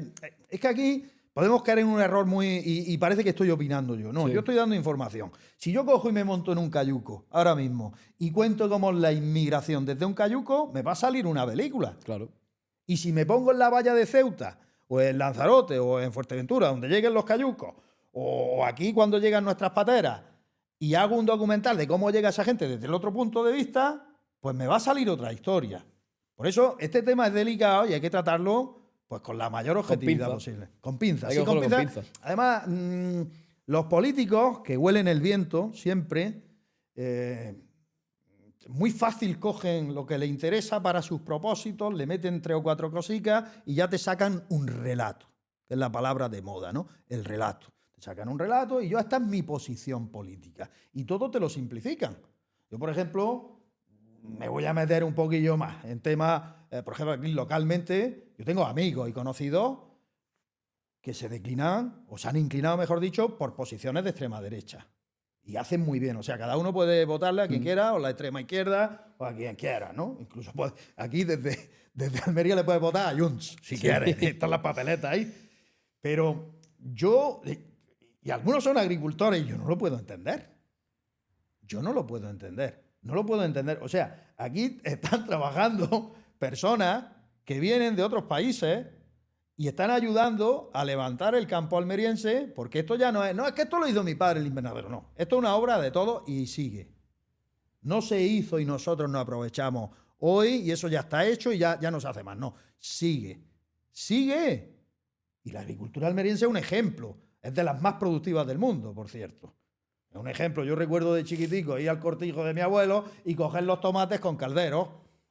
Es que aquí podemos caer en un error muy... Y parece que estoy opinando yo. No, yo estoy dando información. Si yo cojo y me monto en un cayuco ahora mismo y cuento cómo es la inmigración desde un cayuco, me va a salir una película. Claro. Y si me pongo en la valla de Ceuta, o en Lanzarote, o en Fuerteventura, donde lleguen los cayucos, o aquí cuando llegan nuestras pateras, y hago un documental de cómo llega esa gente desde el otro punto de vista, pues me va a salir otra historia. Por eso este tema es delicado y hay que tratarlo pues con la mayor objetividad posible. Con pinzas. Sí, con pinzas. Además, los políticos que huelen el viento siempre, muy fácil cogen lo que les interesa para sus propósitos, le meten 3 o 4 cositas y ya te sacan un relato, que es la palabra de moda, ¿no? El relato. Te sacan un relato y esta es mi posición política. Y todo te lo simplifican. Yo, por ejemplo, me voy a meter un poquillo más en temas, por ejemplo, aquí localmente, yo tengo amigos y conocidos que se declinan, o se han inclinado, mejor dicho, por posiciones de extrema derecha. Y hacen muy bien. O sea, cada uno puede votarle a quien quiera, o la extrema izquierda, o a quien quiera, ¿no? Incluso aquí desde Almería le puedes votar a Junts, si quieres. Están las papeletas ahí. Pero yo, y algunos son agricultores, y yo no lo puedo entender. Yo no lo puedo entender. No lo puedo entender. O sea, aquí están trabajando personas que vienen de otros países y están ayudando a levantar el campo almeriense, porque esto ya no es que esto lo hizo mi padre el invernadero, no. Esto es una obra de todos y sigue. No se hizo y nosotros no aprovechamos hoy y eso ya está hecho y ya no se hace más. No, sigue. Sigue. Y la agricultura almeriense es un ejemplo. Es de las más productivas del mundo, por cierto. Es un ejemplo. Yo recuerdo de chiquitico ir al cortijo de mi abuelo y coger los tomates con calderos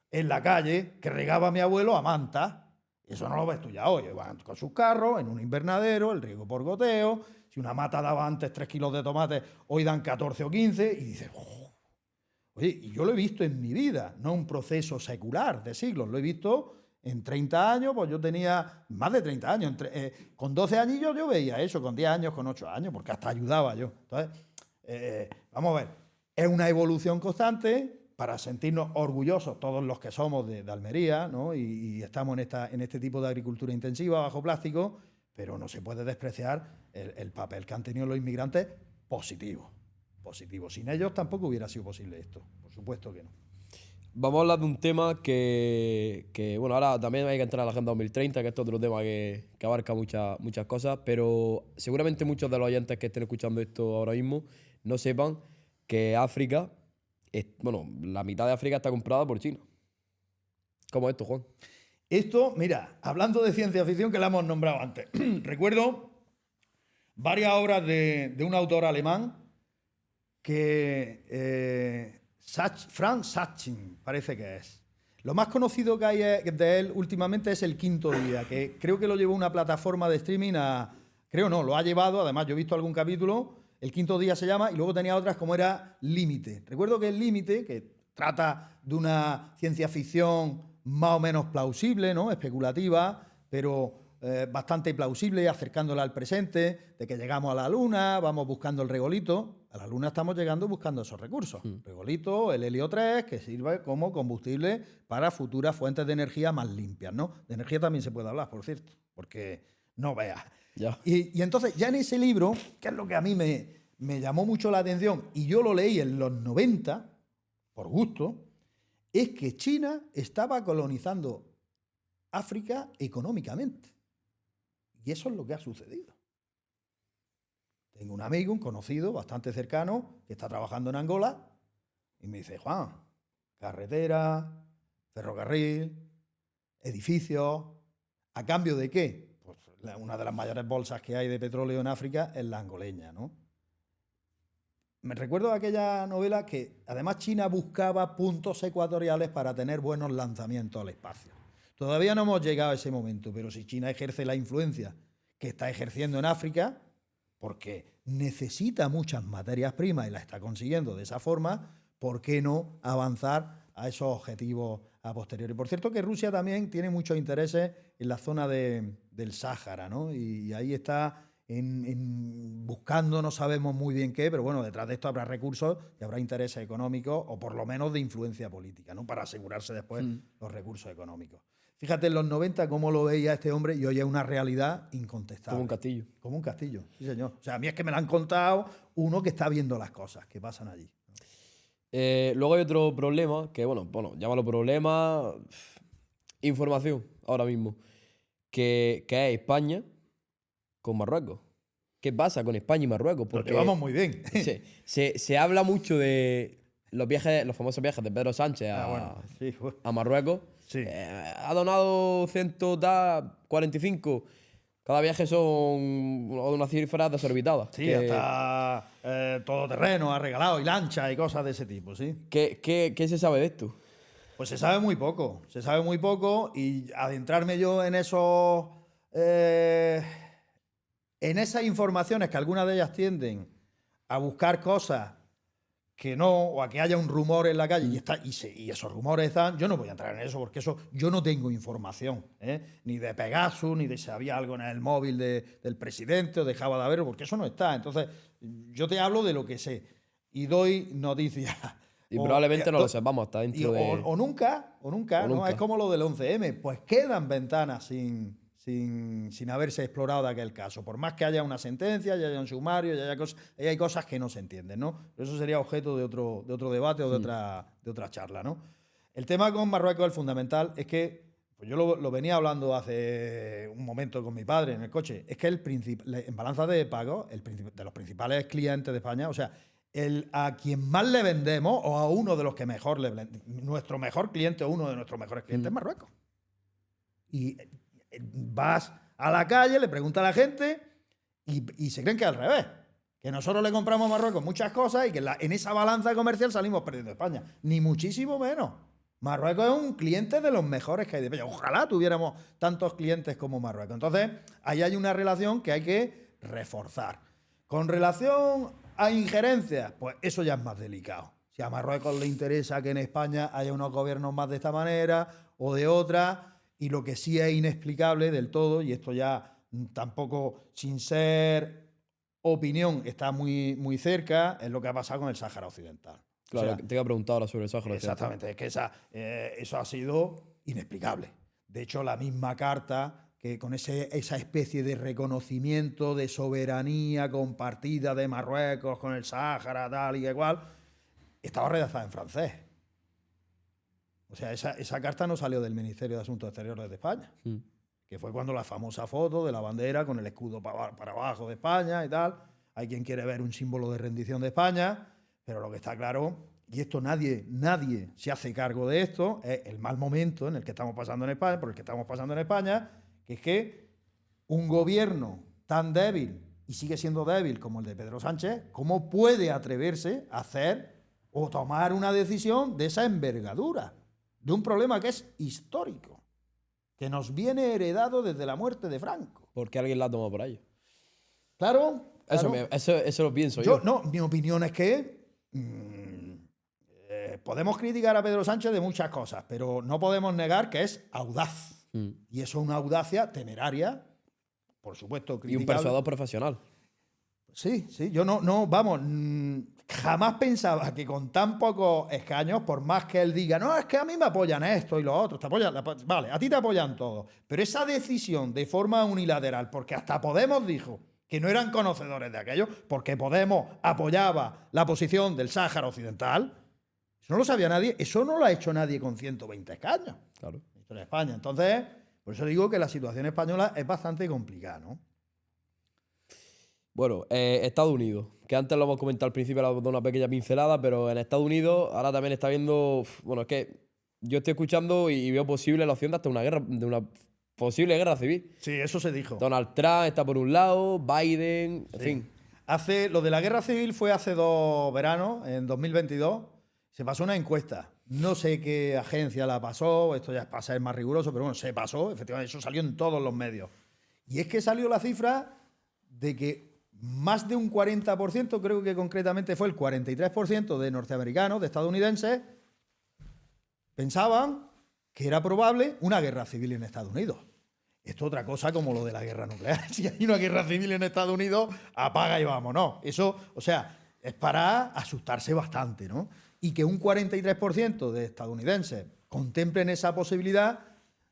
en la calle que regaba mi abuelo a manta. Eso no lo ves tú ya hoy. Van con sus carros en un invernadero, el riego por goteo. Si una mata daba antes 3 kilos de tomates, hoy dan 14 o 15. Y dices, oye, y yo lo he visto en mi vida, no un proceso secular de siglos. Lo he visto en 30 años, pues yo tenía más de 30 años. Con 12 añillos yo veía eso, con 10 años, con 8 años, porque hasta ayudaba yo. Entonces, vamos a ver, es una evolución constante para sentirnos orgullosos todos los que somos de Almería, ¿no? Y estamos en este tipo de agricultura intensiva bajo plástico, pero no se puede despreciar el papel que han tenido los inmigrantes positivo. Sin ellos tampoco hubiera sido posible esto, por supuesto que no. vamos a hablar de un tema bueno, ahora también hay que entrar a la Agenda 2030, que es otro tema que abarca muchas cosas, pero seguramente muchos de los oyentes que estén escuchando esto ahora mismo no sepan que África, bueno, la mitad de África está comprada por China. ¿Cómo es esto, Juan? Esto, mira, hablando de ciencia ficción que la hemos nombrado antes, recuerdo varias obras de un autor alemán que Franz Sachs parece que es. Lo más conocido que hay de él últimamente es El Quinto Día, que creo que lo llevó una plataforma de streaming creo no, lo ha llevado, además yo he visto algún capítulo, El Quinto Día se llama, y luego tenía otras como era Límite. Recuerdo que El Límite, que trata de una ciencia ficción más o menos plausible, ¿no? Especulativa, pero bastante plausible, acercándola al presente, de que llegamos a la Luna, vamos buscando el regolito. A la Luna estamos llegando buscando esos recursos. Regolito, el helio 3, que sirve como combustible para futuras fuentes de energía más limpias, ¿no? De energía también se puede hablar, por cierto, porque no veas. Ya. Y entonces, ya en ese libro, que es lo que a mí me llamó mucho la atención, y yo lo leí en los 90, por gusto, es que China estaba colonizando África económicamente. Y eso es lo que ha sucedido. Tengo un amigo, un conocido, bastante cercano, que está trabajando en Angola, y me dice, Juan, carretera, ferrocarril, edificios, ¿a cambio de qué? Pues una de las mayores bolsas que hay de petróleo en África es la angoleña, ¿no? Me recuerdo de aquella novela que además China buscaba puntos ecuatoriales para tener buenos lanzamientos al espacio. Todavía no hemos llegado a ese momento, pero si China ejerce la influencia que está ejerciendo en África, porque necesita muchas materias primas y la está consiguiendo de esa forma, ¿por qué no avanzar a esos objetivos a posteriori? Por cierto que Rusia también tiene muchos intereses en la zona del Sáhara, ¿no? Y ahí está buscando, no sabemos muy bien qué, pero bueno, detrás de esto habrá recursos y habrá intereses económicos o por lo menos de influencia política, ¿no? Para asegurarse después los recursos económicos. Fíjate en los 90 cómo lo veía este hombre y hoy es una realidad incontestable. Como un castillo. Como un castillo, sí señor. O sea, a mí es que me lo han contado uno que está viendo las cosas que pasan allí. Luego hay otro problema, que bueno, llámalo problema, información, ahora mismo, que es España con Marruecos. ¿Qué pasa con España y Marruecos? Lo llevamos muy bien. Se habla mucho de los famosos viajes de Pedro Sánchez a Marruecos. Sí. Ha donado 145. Cada viaje son unas cifras desorbitadas. Sí, hasta todoterreno, ha regalado y lancha y cosas de ese tipo, sí. ¿Qué se sabe de esto? Pues se sabe muy poco y adentrarme yo en en esas informaciones que algunas de ellas tienden a buscar cosas que no, o a que haya un rumor en la calle y esos rumores están, yo no voy a entrar en eso porque eso yo no tengo información, ni de Pegasus, ni de si había algo en el móvil del presidente o dejaba de haberlo, porque eso no está. Entonces, yo te hablo de lo que sé y doy noticias. Y probablemente no lo sepamos hasta dentro de... O nunca, ¿no? Es como lo del 11M, pues quedan ventanas sin haberse explorado de aquel caso. Por más que haya una sentencia, ya haya un sumario, hay cosas que no se entienden, ¿no? Pero eso sería objeto de otro debate o de otra charla, ¿no? El tema con Marruecos, el fundamental, es que, pues yo lo venía hablando hace un momento con mi padre en el coche, es que en balanza de pago, de los principales clientes de España, o sea, a quien más le vendemos, o a uno de los que mejor nuestro mejor cliente o uno de nuestros mejores clientes es Marruecos. Y vas a la calle, le preguntas a la gente y se creen que es al revés. Que nosotros le compramos a Marruecos muchas cosas y que en esa balanza comercial salimos perdiendo España. Ni muchísimo menos. Marruecos es un cliente de los mejores que hay de España. Ojalá tuviéramos tantos clientes como Marruecos. Entonces, ahí hay una relación que hay que reforzar. Con relación a injerencias, pues eso ya es más delicado. Si a Marruecos le interesa que en España haya unos gobiernos más de esta manera o de otra... Y lo que sí es inexplicable del todo, y esto ya tampoco sin ser opinión está muy, muy cerca, es lo que ha pasado con el Sáhara Occidental. Claro, te iba a preguntar ahora sobre el Sáhara Occidental. Exactamente, es que eso ha sido inexplicable. De hecho, la misma carta, que con esa especie de reconocimiento de soberanía compartida de Marruecos con el Sáhara, tal y igual, estaba redactada en francés. O sea, esa carta no salió del Ministerio de Asuntos Exteriores de España, que fue cuando la famosa foto de la bandera con el escudo para abajo de España y tal. Hay quien quiere ver un símbolo de rendición de España, pero lo que está claro, y esto nadie se hace cargo de esto, es el mal momento en el que estamos pasando en España, por el que estamos pasando en España, que es que un gobierno tan débil, y sigue siendo débil como el de Pedro Sánchez, ¿cómo puede atreverse a hacer o tomar una decisión de esa envergadura? De un problema que es histórico, que nos viene heredado desde la muerte de Franco. Porque alguien la ha tomado por ahí. Claro. Eso lo pienso yo. No, mi opinión es que podemos criticar a Pedro Sánchez de muchas cosas, pero no podemos negar que es audaz. Y eso es una audacia temeraria, por supuesto, criticable. Y un persuador profesional. Sí, yo jamás pensaba que con tan pocos escaños, por más que él diga, no, es que a mí me apoyan esto y los otros, vale, a ti te apoyan todos, pero esa decisión de forma unilateral, porque hasta Podemos dijo que no eran conocedores de aquello, porque Podemos apoyaba la posición del Sáhara Occidental, eso no lo sabía nadie, eso no lo ha hecho nadie con 120 escaños. Claro. En España. Entonces, por eso digo que la situación española es bastante complicada, ¿no? Bueno, Estados Unidos, que antes lo hemos comentado al principio, le hemos dado una pequeña pincelada, pero en Estados Unidos ahora también está viendo, bueno, es que yo estoy escuchando y veo posible la opción de hasta una posible guerra civil. Sí, eso se dijo. Donald Trump está por un lado, Biden, en fin. Lo de la guerra civil fue hace 2 veranos, en 2022, se pasó una encuesta. No sé qué agencia la pasó, esto ya es para ser más riguroso, pero bueno, se pasó, efectivamente, eso salió en todos los medios. Y es que salió la cifra de que más de un 40%, creo que concretamente fue el 43% de norteamericanos, de estadounidenses, pensaban que era probable una guerra civil en Estados Unidos. Esto es otra cosa como lo de la guerra nuclear. Si hay una guerra civil en Estados Unidos, apaga y vámonos. Eso, o sea, es para asustarse bastante, ¿no? Y que un 43% de estadounidenses contemplen esa posibilidad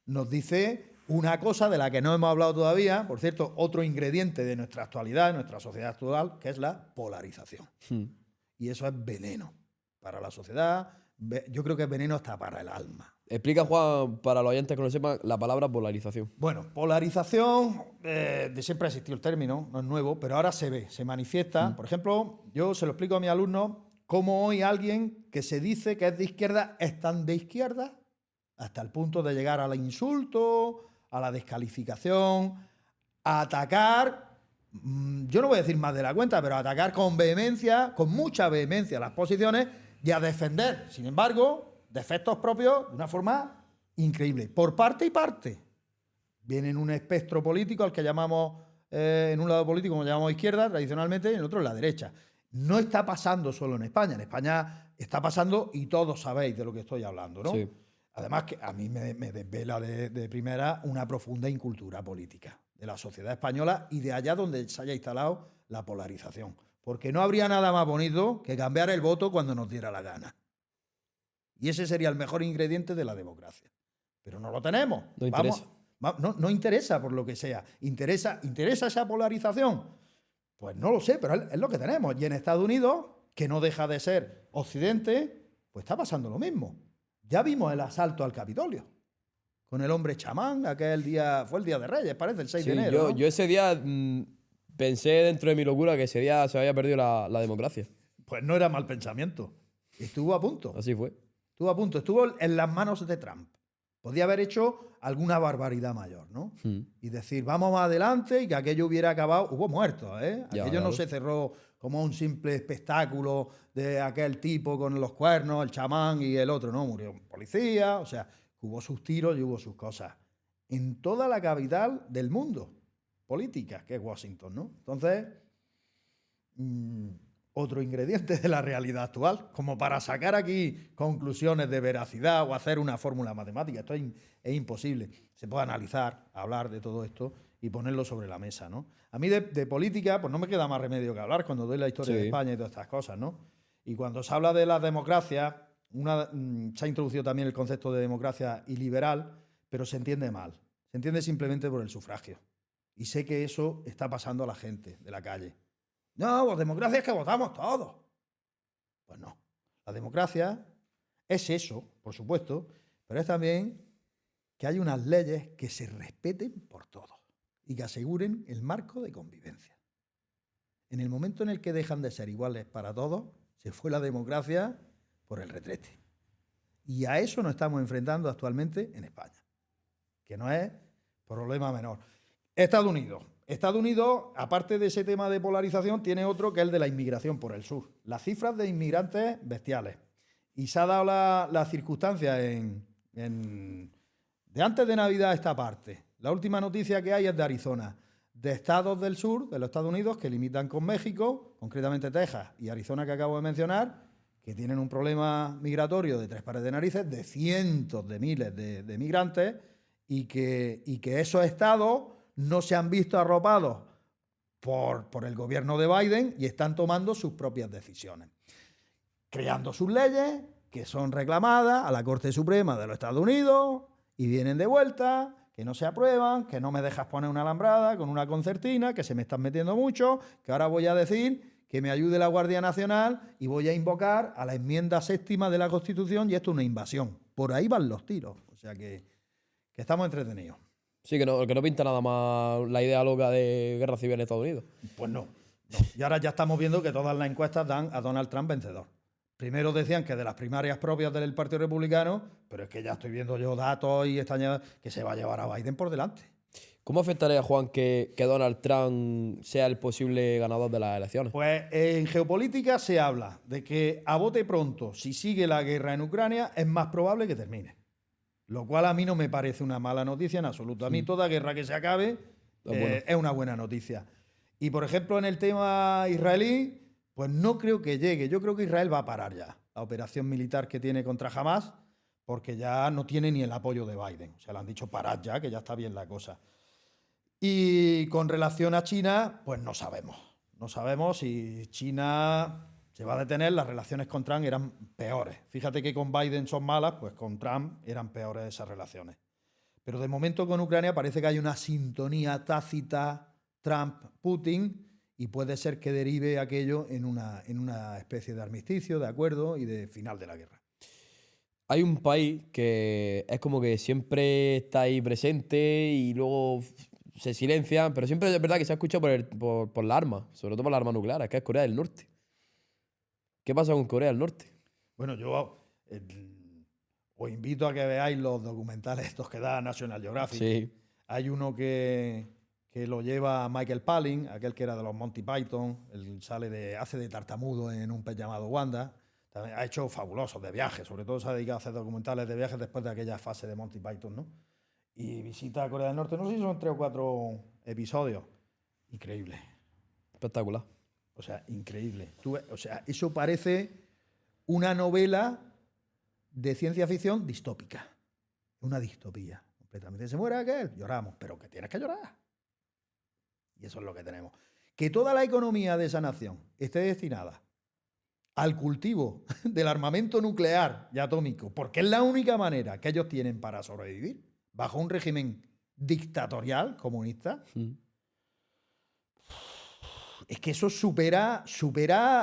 nos dice una cosa de la que no hemos hablado todavía, por cierto, otro ingrediente de nuestra actualidad, de nuestra sociedad actual, que es la polarización. Y eso es veneno para la sociedad, yo creo que es veneno hasta para el alma. Explica, Juan, para los oyentes que no sepan, la palabra polarización. Bueno, polarización, de siempre ha existido el término, no es nuevo, pero ahora se ve, se manifiesta. Por ejemplo, yo se lo explico a mis alumnos, cómo hoy alguien que se dice que es de izquierda es tan de izquierda, hasta el punto de llegar al insulto, a la descalificación, a atacar, yo no voy a decir más de la cuenta, pero a atacar con vehemencia, con mucha vehemencia las posiciones y a defender, sin embargo, defectos propios de una forma increíble, por parte y parte. Viene en un espectro político al que llamamos, en un lado político como llamamos izquierda tradicionalmente, y en el otro la derecha. No está pasando solo en España está pasando y todos sabéis de lo que estoy hablando, ¿no? Sí. Además que a mí me desvela de primera una profunda incultura política de la sociedad española y de allá donde se haya instalado la polarización. Porque no habría nada más bonito que cambiar el voto cuando nos diera la gana. Y ese sería el mejor ingrediente de la democracia. Pero no lo tenemos. No interesa. No interesa por lo que sea. ¿Interesa esa polarización? Pues no lo sé, pero es lo que tenemos. Y en Estados Unidos, que no deja de ser Occidente, pues está pasando lo mismo. Ya vimos el asalto al Capitolio con el hombre chamán, aquel día, fue el Día de Reyes, parece, el 6 de enero. Yo ese día pensé dentro de mi locura que ese día se había perdido la democracia. Pues no era mal pensamiento. Estuvo a punto. Así fue. Estuvo a punto. Estuvo en las manos de Trump. Podía haber hecho alguna barbaridad mayor, ¿no? Y decir, vamos adelante y que aquello hubiera acabado. Hubo muertos, ¿eh? Aquello claro. no se cerró como un simple espectáculo de aquel tipo con los cuernos, el chamán y el otro, ¿no? Murió un policía, o sea, hubo sus tiros y hubo sus cosas. En toda la capital del mundo política, que es Washington, ¿no? Entonces, otro ingrediente de la realidad actual, como para sacar aquí conclusiones de veracidad o hacer una fórmula matemática. Esto es imposible. Se puede analizar, hablar de todo esto y ponerlo sobre la mesa, ¿no? A mí de política, pues no me queda más remedio que hablar cuando doy la historia de España y todas estas cosas, ¿no? Y cuando se habla de la democracia, se ha introducido también el concepto de democracia iliberal, pero se entiende mal. Se entiende simplemente por el sufragio. Y sé que eso está pasando a la gente de la calle. No, pues democracia es que votamos todos. Pues no. La democracia es eso, por supuesto, pero es también que hay unas leyes que se respeten por todos y que aseguren el marco de convivencia. En el momento en el que dejan de ser iguales para todos, se fue la democracia por el retrete. Y a eso nos estamos enfrentando actualmente en España, que no es problema menor. Estados Unidos, aparte de ese tema de polarización, tiene otro que es el de la inmigración por el sur. Las cifras de inmigrantes bestiales. Y se ha dado la circunstancia de antes de Navidad esta parte. La última noticia que hay es de Arizona, de estados del sur, de los Estados Unidos, que limitan con México, concretamente Texas y Arizona que acabo de mencionar, que tienen un problema migratorio de tres pares de narices, de cientos de miles de migrantes, y que esos estados no se han visto arropados por el gobierno de Biden y están tomando sus propias decisiones, creando sus leyes que son reclamadas a la Corte Suprema de los Estados Unidos y vienen de vuelta, que no se aprueban, que no me dejas poner una alambrada con una concertina, que se me están metiendo mucho, que ahora voy a decir que me ayude la Guardia Nacional y voy a invocar a la enmienda 6ª de la Constitución y esto es una invasión. Por ahí van los tiros. O sea que estamos entretenidos. Sí, que no pinta nada más la idea loca de guerra civil en Estados Unidos. Pues no. Y ahora ya estamos viendo que todas las encuestas dan a Donald Trump vencedor. Primero decían que de las primarias propias del Partido Republicano, pero es que ya estoy viendo yo datos y que se va a llevar a Biden por delante. ¿Cómo afectaría, Juan, que Donald Trump sea el posible ganador de las elecciones? Pues en geopolítica se habla de que a bote pronto, si sigue la guerra en Ucrania, es más probable que termine. Lo cual a mí no me parece una mala noticia en absoluto. A mí toda guerra que se acabe es una buena noticia. Y, por ejemplo, en el tema israelí, pues no creo que llegue. Yo creo que Israel va a parar ya la operación militar que tiene contra Hamas, porque ya no tiene ni el apoyo de Biden. O sea, le han dicho parad ya, que ya está bien la cosa. Y con relación a China, pues no sabemos. No sabemos si China se va a detener. Las relaciones con Trump eran peores. Fíjate que con Biden son malas, pues con Trump eran peores esas relaciones. Pero de momento con Ucrania parece que hay una sintonía tácita Trump-Putin y puede ser que derive aquello en una especie de armisticio, de acuerdo y de final de la guerra. Hay un país que es como que siempre está ahí presente y luego se silencia, pero siempre es verdad que se ha escuchado por la arma, sobre todo por la arma nuclear, que es Corea del Norte. ¿Qué pasa con Corea del Norte? Bueno, yo os invito a que veáis los documentales estos que da National Geographic. Sí. Hay uno que lo lleva Michael Palin, aquel que era de los Monty Python, él hace de tartamudo en un pez llamado Wanda. También ha hecho fabulosos de viajes, sobre todo se ha dedicado a hacer documentales de viajes después de aquella fase de Monty Python, ¿no? Y visita a Corea del Norte, no sé si son 3 o 4 episodios. Increíble. Espectacular. O sea, increíble. O sea, eso parece una novela de ciencia ficción distópica. Una distopía. Completamente. Se muere aquel, lloramos, pero que tienes que llorar. Y eso es lo que tenemos. Que toda la economía de esa nación esté destinada al cultivo del armamento nuclear y atómico, porque es la única manera que ellos tienen para sobrevivir bajo un régimen dictatorial comunista. Es que eso supera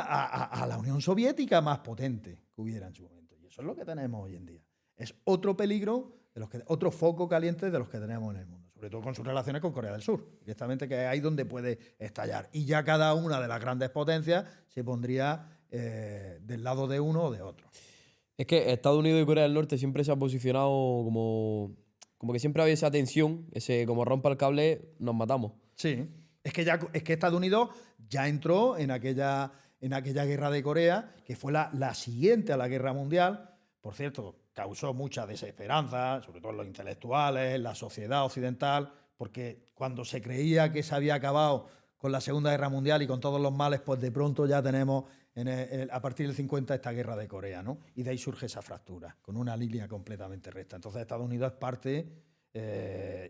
a la Unión Soviética más potente que hubiera en su momento. Y eso es lo que tenemos hoy en día. Es otro peligro, otro foco caliente de los que tenemos en el mundo. Sobre todo con sus relaciones con Corea del Sur. Directamente que es ahí donde puede estallar. Y ya cada una de las grandes potencias se pondría del lado de uno o de otro. Es que Estados Unidos y Corea del Norte siempre se han posicionado como que siempre había esa tensión, ese como rompa el cable, nos matamos. Sí. Es que Estados Unidos ya entró en aquella guerra de Corea, que fue la siguiente a la guerra mundial. Por cierto, causó mucha desesperanza, sobre todo en los intelectuales, en la sociedad occidental, porque cuando se creía que se había acabado con la Segunda Guerra Mundial y con todos los males, pues de pronto ya tenemos a partir del 50 esta guerra de Corea, ¿no? Y de ahí surge esa fractura, con una línea completamente recta. Entonces Estados Unidos es parte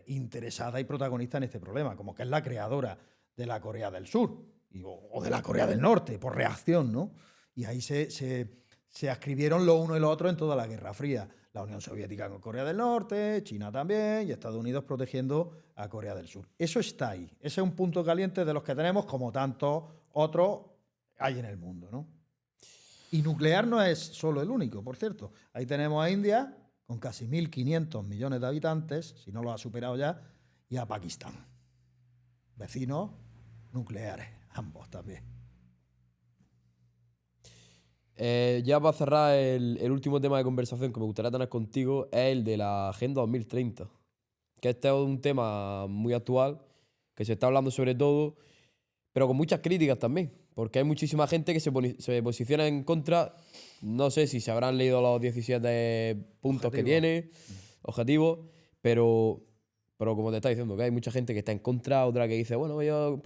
interesada y protagonista en este problema, como que es la creadora de la Corea del Sur o de la Corea del Norte, por reacción, ¿no? Y ahí se ascribieron lo uno y lo otro en toda la Guerra Fría. La Unión Soviética con Corea del Norte, China también, y Estados Unidos protegiendo a Corea del Sur. Eso está ahí. Ese es un punto caliente de los que tenemos, como tantos otros hay en el mundo, ¿no? Y nuclear no es solo el único, por cierto. Ahí tenemos a India, con casi 1.500 millones de habitantes, si no lo ha superado ya, y a Pakistán. Vecinos nucleares, ambos también. Ya para cerrar, el último tema de conversación que me gustaría tener contigo es el de la Agenda 2030. Que este es un tema muy actual, que se está hablando sobre todo, pero con muchas críticas también. Porque hay muchísima gente que se posiciona en contra. No sé si se habrán leído los 17 puntos que tiene, objetivos, pero como te está diciendo, que hay mucha gente que está en contra, otra que dice, bueno, yo...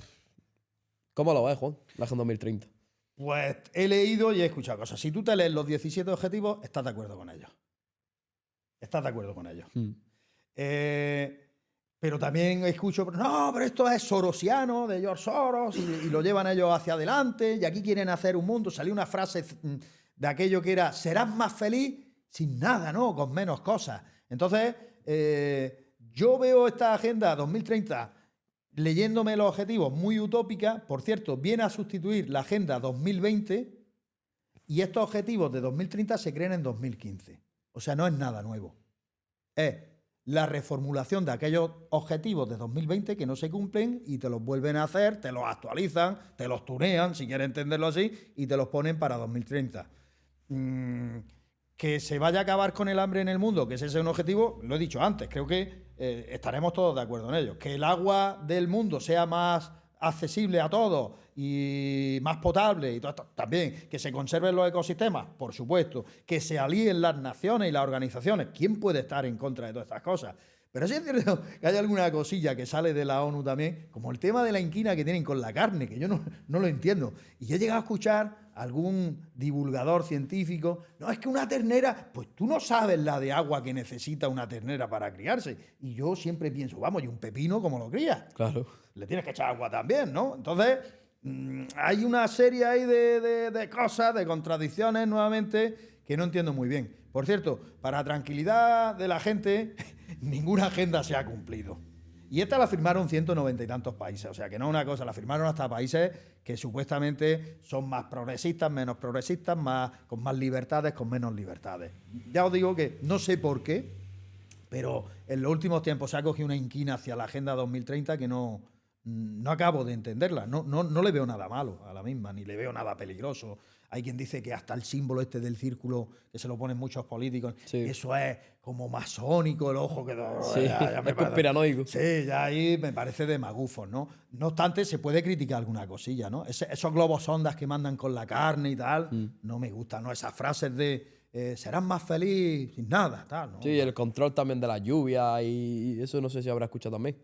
¿Cómo lo ves, Juan, la Agenda 2030? Pues he leído y he escuchado cosas. Si tú te lees los 17 objetivos, estás de acuerdo con ellos. Estás de acuerdo con ellos. Pero también escucho, no, pero esto es sorosiano, de George Soros, y lo llevan ellos hacia adelante, y aquí quieren hacer un mundo. Salió una frase de aquello que era, serás más feliz sin nada, ¿no? Con menos cosas. Entonces, yo veo esta Agenda 2030 leyéndome los objetivos muy utópica. Por cierto, viene a sustituir la Agenda 2020 y estos objetivos de 2030 se creen en 2015. O sea, no es nada nuevo. Es la reformulación de aquellos objetivos de 2020 que no se cumplen y te los vuelven a hacer, te los actualizan, te los tunean, si quieres entenderlo así, y te los ponen para 2030. Que se vaya a acabar con el hambre en el mundo, que ese es un objetivo, lo he dicho antes, creo que estaremos todos de acuerdo en ello. Que el agua del mundo sea más accesible a todos y más potable y todo esto, también. Que se conserven los ecosistemas, por supuesto. Que se alíen las naciones y las organizaciones. ¿Quién puede estar en contra de todas estas cosas? Pero sí es cierto que hay alguna cosilla que sale de la ONU también, como el tema de la inquina que tienen con la carne, que yo no lo entiendo. Y he llegado a escuchar a algún divulgador científico, no, es que una ternera, pues tú no sabes la de agua que necesita una ternera para criarse. Y yo siempre pienso, vamos, ¿y un pepino cómo lo crías? Claro. Le tienes que echar agua también, ¿no? Entonces, hay una serie ahí de cosas, de contradicciones, nuevamente, que no entiendo muy bien. Por cierto, para tranquilidad de la gente, ninguna agenda se ha cumplido. Y esta la firmaron 190 y tantos países. O sea, que no es una cosa, la firmaron hasta países que supuestamente son más progresistas, menos progresistas, con más libertades, con menos libertades. Ya os digo que no sé por qué, pero en los últimos tiempos se ha cogido una inquina hacia la Agenda 2030 que no acabo de entenderla. No le veo nada malo a la misma, ni le veo nada peligroso. Hay quien dice que hasta el símbolo este del círculo, que se lo ponen muchos políticos, sí, eso es como masónico, el ojo que... Sí, ya es conspiranoico. Sí, ya ahí me parece de magufos, ¿no? No obstante, se puede criticar alguna cosilla, ¿no? Esos globos sondas que mandan con la carne y tal, no me gustan, ¿no? Esas frases de serás más feliz sin nada, tal, ¿no? Sí, el control también de la lluvia y eso no sé si habrá escuchado también.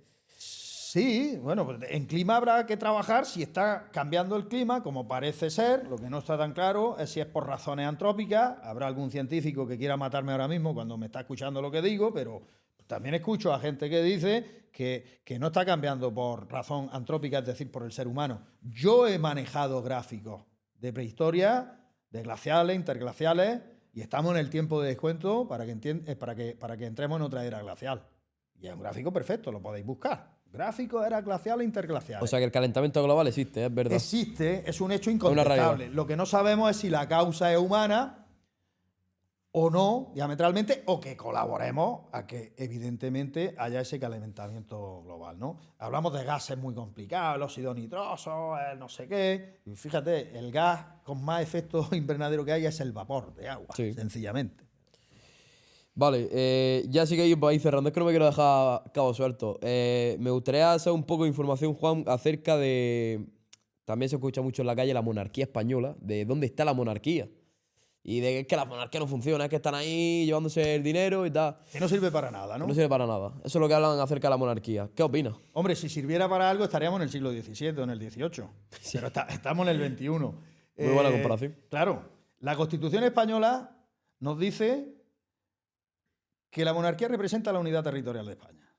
Sí, bueno, pues en clima habrá que trabajar si está cambiando el clima, como parece ser. Lo que no está tan claro es si es por razones antrópicas. Habrá algún científico que quiera matarme ahora mismo cuando me está escuchando lo que digo, pero también escucho a gente que dice que no está cambiando por razón antrópica, es decir, por el ser humano. Yo he manejado gráficos de prehistoria, de glaciales, interglaciales, y estamos en el tiempo de descuento para que entremos en otra era glacial. Y es un gráfico perfecto, lo podéis buscar. Gráfico era glacial e interglacial. O sea que el calentamiento global existe, es verdad. Existe, es un hecho incontestable. Lo que no sabemos es si la causa es humana o no, diametralmente, o que colaboremos a que evidentemente haya ese calentamiento global, ¿no? Hablamos de gases muy complicados, el óxido nitroso, el no sé qué. Y fíjate, el gas con más efecto invernadero que hay es el vapor de agua, sí, sencillamente. Vale, ya sí que ir para ir cerrando, es que no me quiero dejar cabo suelto. Me gustaría hacer un poco de información, Juan, acerca de... También se escucha mucho en la calle la monarquía española, de dónde está la monarquía. Y de que la monarquía no funciona, es que están ahí llevándose el dinero y tal. Que no sirve para nada, ¿no? No sirve para nada. Eso es lo que hablan acerca de la monarquía. ¿Qué opinas? Hombre, si sirviera para algo estaríamos en el siglo XVII o en el XVIII. Sí. Pero estamos en el XXI. Muy buena comparación. Claro, la Constitución española nos dice que la monarquía representa la unidad territorial de España.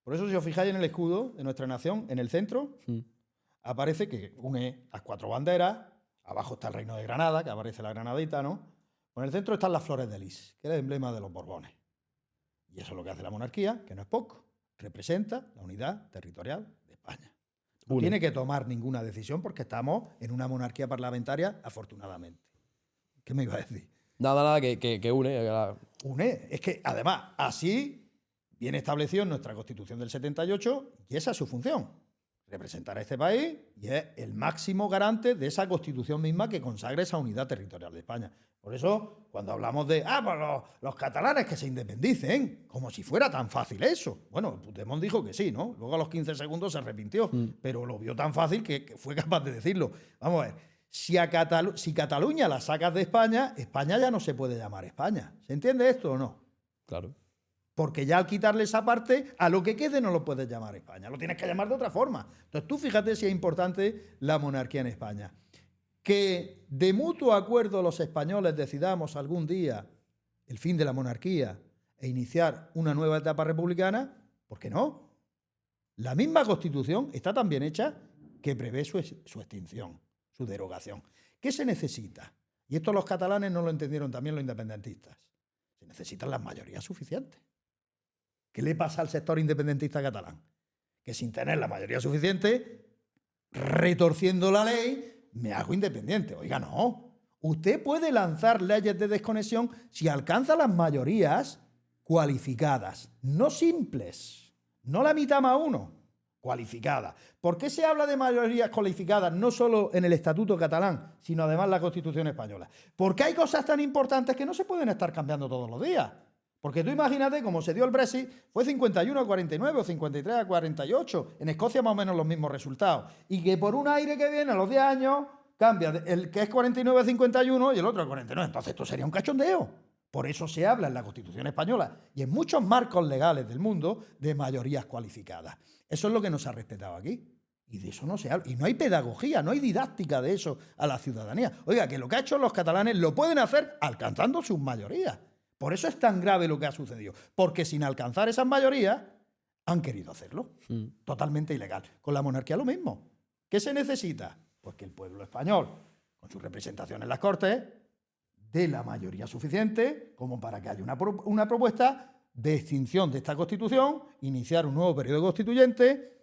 Por eso, si os fijáis en el escudo de nuestra nación, en el centro, aparece que une las 4 banderas, abajo está el Reino de Granada, que aparece la granadita, ¿no? En el centro están las flores de lis, que es el emblema de los Borbones. Y eso es lo que hace la monarquía, que no es poco. Representa la unidad territorial de España. No tiene que tomar ninguna decisión porque estamos en una monarquía parlamentaria, afortunadamente. ¿Qué me iba a decir? Nada, que une. Une. Es que, además, así viene establecido en nuestra Constitución del 78 y esa es su función. Representar a este país y es el máximo garante de esa Constitución misma que consagra esa unidad territorial de España. Por eso, cuando hablamos de pues los catalanes que se independicen, como si fuera tan fácil eso. Bueno, Puigdemont dijo que sí, ¿no? Luego a los 15 segundos se arrepintió, pero lo vio tan fácil que fue capaz de decirlo. Vamos a ver, si Cataluña la sacas de España, España ya no se puede llamar España. ¿Se entiende esto o no? Claro. Porque ya al quitarle esa parte, a lo que quede no lo puedes llamar España. Lo tienes que llamar de otra forma. Entonces tú fíjate si es importante la monarquía en España. Que de mutuo acuerdo los españoles decidamos algún día el fin de la monarquía e iniciar una nueva etapa republicana, ¿por qué no? La misma Constitución está tan bien hecha que prevé su extinción, su derogación. ¿Qué se necesita? Y esto los catalanes no lo entendieron también los independentistas. Se necesitan las mayorías suficientes. ¿Qué le pasa al sector independentista catalán? Que sin tener la mayoría suficiente, retorciendo la ley, me hago independiente. Oiga, no. Usted puede lanzar leyes de desconexión si alcanza las mayorías cualificadas, no simples, no la mitad más uno, cualificadas. ¿Por qué se habla de mayorías cualificadas no solo en el Estatuto catalán, sino además en la Constitución española? Porque hay cosas tan importantes que no se pueden estar cambiando todos los días. Porque tú imagínate, como se dio el Brexit, fue 51 a 49 o 53 a 48. En Escocia más o menos los mismos resultados. Y que por un aire que viene a los 10 años, cambia el que es 49 a 51 y el otro a 49. Entonces esto sería un cachondeo. Por eso se habla en la Constitución española y en muchos marcos legales del mundo de mayorías cualificadas. Eso es lo que no se ha respetado aquí. Y de eso no se habla. Y no hay pedagogía, no hay didáctica de eso a la ciudadanía. Oiga, que lo que han hecho los catalanes lo pueden hacer alcanzando sus mayorías. Por eso es tan grave lo que ha sucedido. Porque sin alcanzar esas mayorías, han querido hacerlo. Totalmente ilegal. Con la monarquía lo mismo. ¿Qué se necesita? Pues que el pueblo español, con su representación en las Cortes, dé la mayoría suficiente como para que haya una propuesta de extinción de esta Constitución, iniciar un nuevo periodo constituyente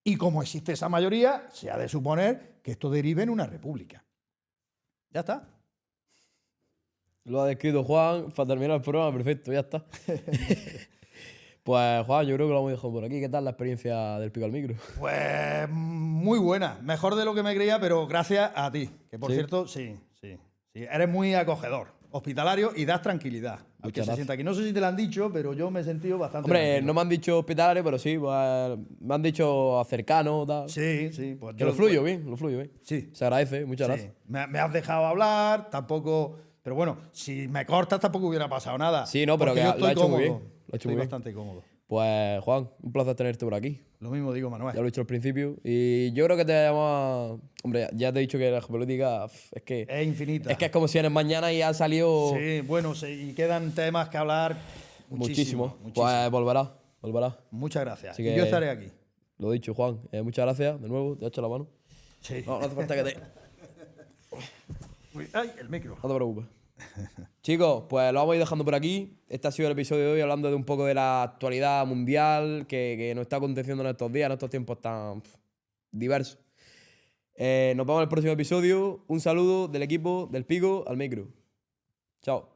y como existe esa mayoría, se ha de suponer que esto derive en una república. Ya está. Lo ha descrito Juan para terminar el programa, perfecto, ya está. Pues Juan, yo creo que lo hemos dejado por aquí. ¿Qué tal la experiencia del Pico al Micro? Pues muy buena, mejor de lo que me creía, pero gracias a ti, que por ¿Sí? cierto, sí, eres muy acogedor, hospitalario y das tranquilidad al que se gracias. sienta aquí. No sé si te lo han dicho, pero yo me he sentido bastante Hombre, tranquilo. no me han dicho hospitalario, pero sí, pues, me han dicho cercano, tal. Sí, pues Que yo- lo fluyo bien, lo fluyo bien. Sí. Se agradece, muchas Sí, gracias. me has dejado hablar, tampoco... Pero bueno, si me cortas tampoco hubiera pasado nada. Sí, no, pero porque que yo lo ha estoy hecho muy cómodo. bien, lo ha hecho Estoy muy bien. bastante cómodo. Pues Juan, un placer tenerte por aquí. Lo mismo digo, Manuel. Ya lo he dicho al principio. Y yo creo que te llama. Hombre, ya te he dicho que la geopolítica es que. Es infinita. Es que es como si eres mañana y ha salido Sí, bueno, sí, y quedan temas que hablar muchísimo. muchísimo. Pues volverá. Muchas gracias. Así Y que- yo estaré aquí. Lo dicho, Juan. Muchas gracias de nuevo. Te he hecho la mano. Sí. No hace falta que te. Uy, ay, el micro. No te preocupes. Chicos, pues lo vamos a ir dejando por aquí. Este ha sido el episodio de hoy hablando de un poco de la actualidad mundial que nos está aconteciendo en estos días, en estos tiempos tan diversos. Nos vemos en el próximo episodio. Un saludo del equipo del Pico al Micro. Chao.